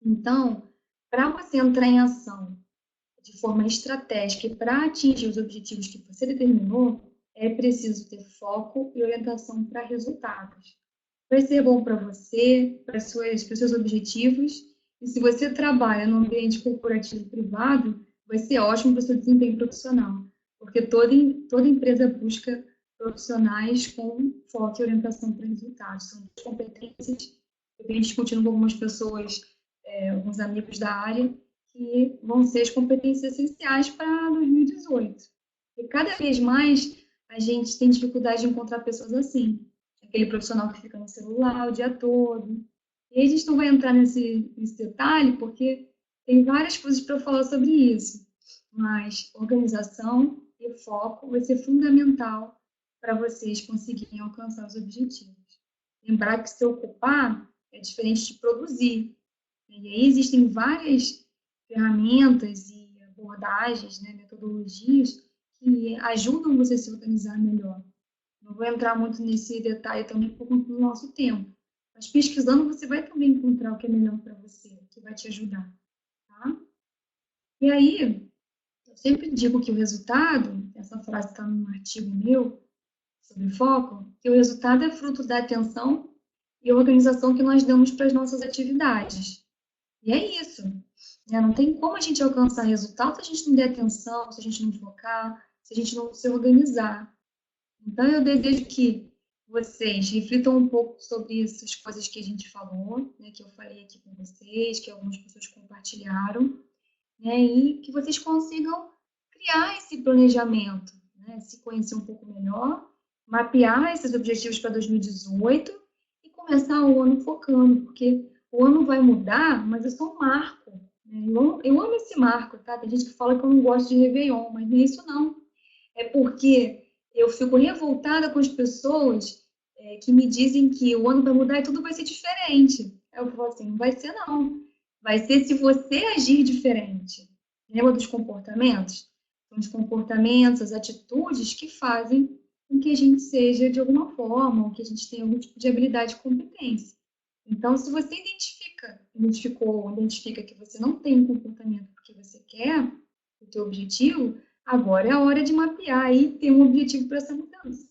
Então, para você entrar em ação de forma estratégica e para atingir os objetivos que você determinou, é preciso ter foco e orientação para resultados. Vai ser bom para você, para os seus objetivos, e se você trabalha no ambiente corporativo privado, vai ser ótimo para o seu desempenho profissional, porque toda empresa busca profissionais com foco e orientação para resultados. São competências. Eu venho discutindo com algumas pessoas, alguns amigos da área, que vão ser as competências essenciais para 2018. E cada vez mais a gente tem dificuldade de encontrar pessoas assim. Aquele profissional que fica no celular o dia todo. E a gente não vai entrar nesse detalhe, porque tem várias coisas para falar sobre isso. Mas organização e foco vai ser fundamental para vocês conseguirem alcançar os objetivos. Lembrar que se ocupar é diferente de produzir. E aí existem várias ferramentas e abordagens, né, metodologias que ajudam você a se organizar melhor. Não vou entrar muito nesse detalhe também por conta do nosso tempo. Mas pesquisando você vai também encontrar o que é melhor para você, o que vai te ajudar, tá? E aí, eu sempre digo que o resultado, essa frase está num artigo meu sobre foco, que o resultado é fruto da atenção e organização que nós damos para as nossas atividades. E é isso. Né? Não tem como a gente alcançar resultado se a gente não der atenção, se a gente não focar, se a gente não se organizar. Então, eu desejo que vocês reflitam um pouco sobre essas coisas que a gente falou, né, que eu falei aqui com vocês, que algumas pessoas compartilharam, né, e que vocês consigam criar esse planejamento, né, se conhecer um pouco melhor, mapear esses objetivos para 2018 e começar o ano focando, porque o ano vai mudar, mas é só um marco. Né? Eu amo esse marco, tá? Tem gente que fala que eu não gosto de Réveillon, mas não é isso não. É porque eu fico revoltada com as pessoas que me dizem que o ano vai mudar e tudo vai ser diferente. Eu falo assim, não vai ser não. Vai ser se você agir diferente. Lembra dos comportamentos? São os comportamentos, as atitudes que fazem com que a gente seja de alguma forma, ou que a gente tenha algum tipo de habilidade e competência. Então, se você identifica que você não tem um comportamento que você quer, o teu objetivo, agora é a hora de mapear e ter um objetivo para essa mudança,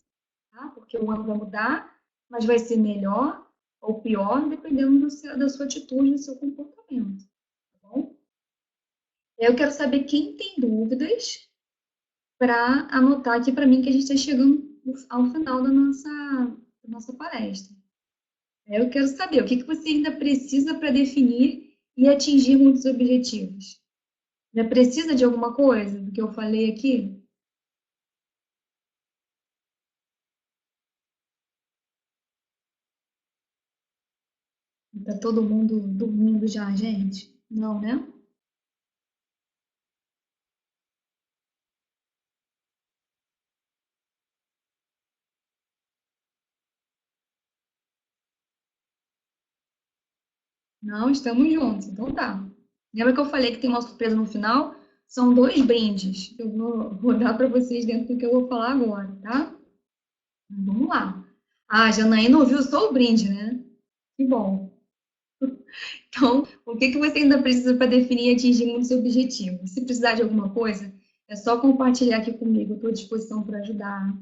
tá? Porque o ano vai mudar, mas vai ser melhor ou pior, dependendo da sua atitude, do seu comportamento, tá bom? Eu quero saber quem tem dúvidas para anotar aqui para mim que a gente está chegando ao final da nossa palestra. Eu quero saber o que você ainda precisa para definir e atingir muitos objetivos. Já precisa de alguma coisa do que eu falei aqui? Está todo mundo dormindo já, gente? Não, né? Não, estamos juntos. Então tá. Lembra que eu falei que tem uma surpresa no final? São dois brindes que eu vou dar para vocês dentro do que eu vou falar agora, tá? Vamos lá. Ah, Janaína ouviu só o brinde, né? Que bom. Então, o que você ainda precisa para definir e atingir muitos objetivos? Se precisar de alguma coisa, é só compartilhar aqui comigo. Eu estou à disposição para ajudar.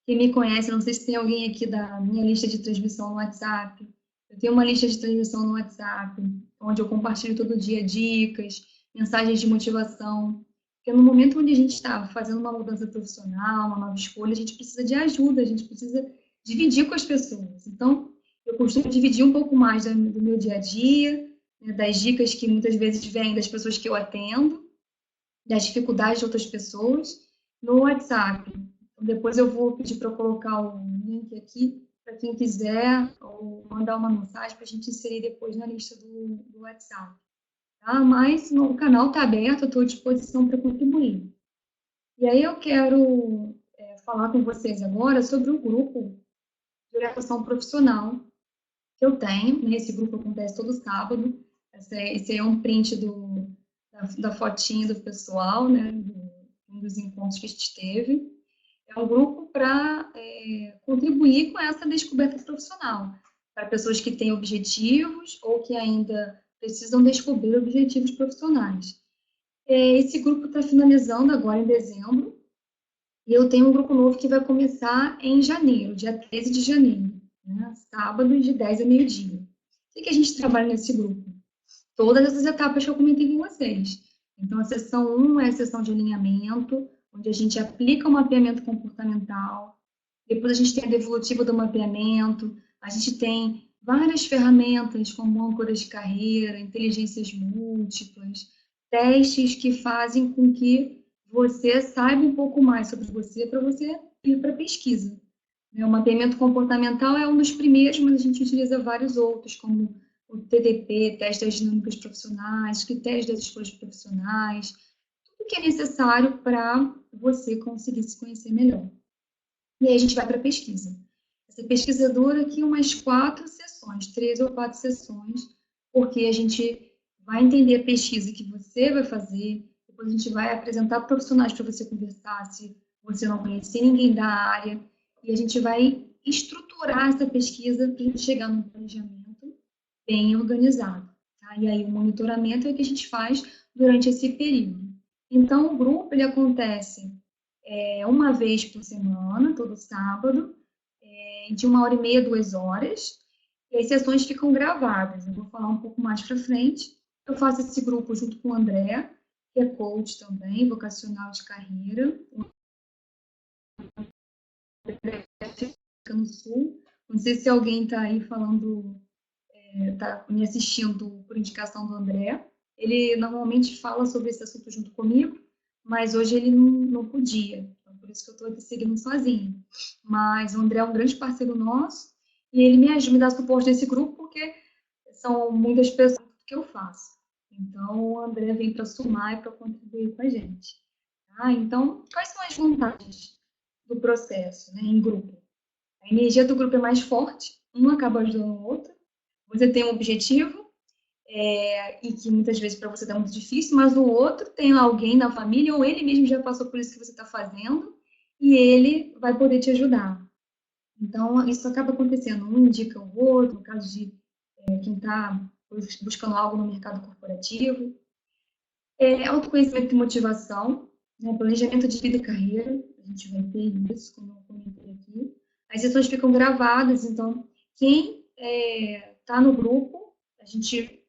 Quem me conhece, não sei se tem alguém aqui da minha lista de transmissão no WhatsApp. Eu tenho uma lista de transmissão no WhatsApp, onde eu compartilho todo dia dicas, mensagens de motivação. Porque no momento onde a gente está fazendo uma mudança profissional, uma nova escolha, a gente precisa de ajuda, a gente precisa dividir com as pessoas. Então, eu costumo dividir um pouco mais do meu dia a dia, né, das dicas que muitas vezes vêm das pessoas que eu atendo, das dificuldades de outras pessoas, no WhatsApp. Então, depois eu vou pedir para colocar o link aqui para quem quiser, ou mandar uma mensagem para a gente inserir depois na lista do WhatsApp. Tá? Mas o canal está aberto, eu estou à disposição para contribuir. E aí eu quero falar com vocês agora sobre o grupo de orientação profissional que eu tenho, né? Esse grupo acontece todo sábado. Esse é um print da fotinha do pessoal, né? Um dos encontros que a gente teve. É um grupo para contribuir com essa descoberta profissional, para pessoas que têm objetivos ou que ainda precisam descobrir objetivos profissionais. Esse grupo está finalizando agora em dezembro, e eu tenho um grupo novo que vai começar em janeiro, dia 13 de janeiro, né? Sábado, de 10 a meio-dia. O que a gente trabalha nesse grupo? Todas essas etapas que eu comentei com vocês. Então, a sessão 1 é a sessão de alinhamento, onde a gente aplica o mapeamento comportamental. Depois, a gente tem a devolutiva do mapeamento. A gente tem várias ferramentas, como âncoras de carreira, inteligências múltiplas, testes que fazem com que você saiba um pouco mais sobre você para você ir para a pesquisa. O mapeamento comportamental é um dos primeiros, mas a gente utiliza vários outros, como o TDP, teste das dinâmicas profissionais, critérios das escolhas profissionais, tudo que é necessário para você conseguir se conhecer melhor. E aí a gente vai para a pesquisa. Essa pesquisa dura aqui umas 4 sessões, 3 ou 4 sessões, porque a gente vai entender a pesquisa que você vai fazer, depois a gente vai apresentar profissionais para você conversar, se você não conhecer ninguém da área, e a gente vai estruturar essa pesquisa para a gente chegar num planejamento bem organizado. Tá? E aí o monitoramento é o que a gente faz durante esse período. Então, o grupo ele acontece uma vez por semana, todo sábado, de 1h30 a 2 horas. E as sessões ficam gravadas. Eu vou falar um pouco mais para frente. Eu faço esse grupo junto com o André, que é coach também, vocacional de carreira. Fica no Sul. Não sei se alguém está aí falando, está me assistindo por indicação do André. Ele normalmente fala sobre esse assunto junto comigo, mas hoje ele não podia. Então, por isso que eu estou aqui seguindo sozinha. Mas o André é um grande parceiro nosso e ele me dá suporte nesse grupo porque são muitas pessoas que eu faço. Então, o André vem para somar e para contribuir com a gente. Tá? Então, quais são as vantagens do processo, né, em grupo? A energia do grupo é mais forte, um acaba ajudando o outro. Você tem um objetivo, e que muitas vezes para você está muito difícil, mas o outro tem alguém na família, ou ele mesmo já passou por isso que você está fazendo, e ele vai poder te ajudar. Então, isso acaba acontecendo. Um indica o outro, no caso de quem está buscando algo no mercado corporativo. Autoconhecimento e motivação, né? Planejamento de vida e carreira, a gente vai ter isso, como eu comentei aqui. As sessões ficam gravadas, então, quem está no grupo, a gente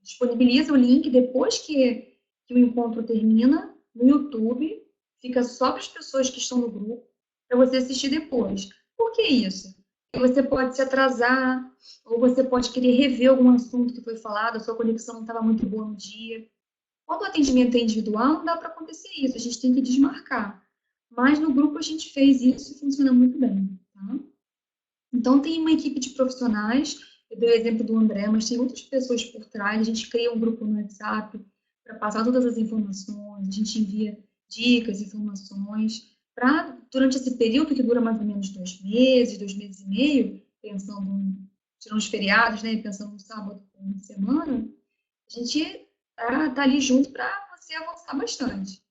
disponibiliza o link depois que que o encontro termina no YouTube, fica só para as pessoas que estão no grupo, para você assistir depois. Por que isso? Porque você pode se atrasar, ou você pode querer rever algum assunto que foi falado, a sua conexão não estava muito boa no dia. Quando o atendimento é individual, não dá para acontecer isso, a gente tem que desmarcar. Mas no grupo a gente fez isso e funciona muito bem. Tá? Então, tem uma equipe de profissionais, eu dei o exemplo do André, mas tem outras pessoas por trás, a gente cria um grupo no WhatsApp para passar todas as informações, a gente envia dicas, informações, para, durante esse período, que dura mais ou menos 2 meses e meio, pensando, tirando os feriados, né, pensando no sábado, na semana, a gente tá ali junto para você avançar bastante.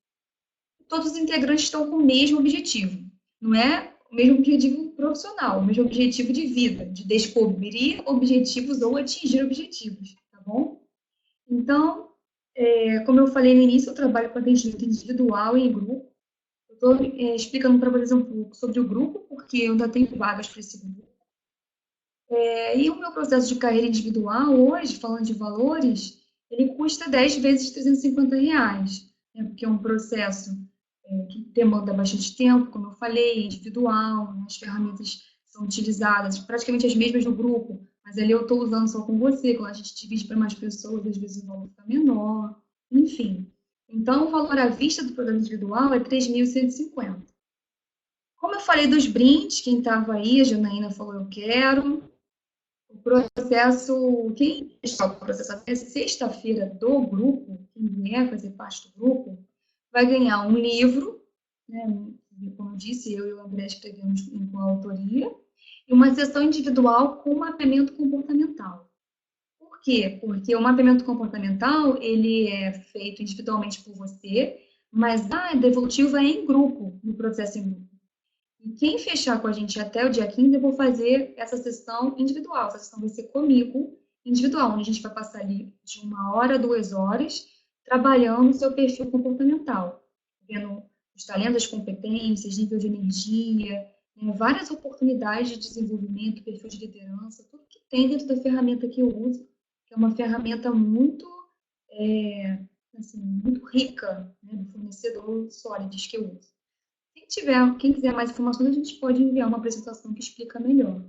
Todos os integrantes estão com o mesmo objetivo. Não é o mesmo objetivo profissional, o mesmo objetivo de vida, de descobrir objetivos ou atingir objetivos, tá bom? Então, como eu falei no início, eu trabalho com atendimento individual e em grupo. Eu estou explicando para vocês um pouco sobre o grupo, porque eu ainda tenho vagas para esse grupo. E o meu processo de carreira individual, hoje, falando de valores, ele custa 10 vezes R$ 350, né? Porque é um processo que demanda bastante tempo, como eu falei, individual, né? As ferramentas são utilizadas, praticamente as mesmas no grupo, mas ali eu estou usando só com você, quando a gente divide para mais pessoas, às vezes o valor fica menor, enfim. Então, o valor à vista do produto individual é 3.150. Como eu falei dos brindes, quem estava aí, a Janaína falou eu quero. O processo, quem está o processo até sexta-feira do grupo, quem vier fazer parte do grupo, vai ganhar um livro, né, como eu disse, eu e o André escrevemos com a autoria, e uma sessão individual com mapeamento comportamental. Por quê? Porque o mapeamento comportamental, ele é feito individualmente por você, mas a devolutiva é em grupo, no processo em grupo. E quem fechar com a gente até o dia 15, eu vou fazer essa sessão individual. Essa sessão vai ser comigo, individual, onde a gente vai passar ali de 1 hora, 2 horas, trabalhando o seu perfil comportamental, vendo os talentos, as competências, nível de energia, né, várias oportunidades de desenvolvimento, perfil de liderança, tudo que tem dentro da ferramenta que eu uso, que é uma ferramenta muito, assim, muito rica, né, do fornecedor Solids que eu uso. Quem quiser mais informações, a gente pode enviar uma apresentação que explica melhor.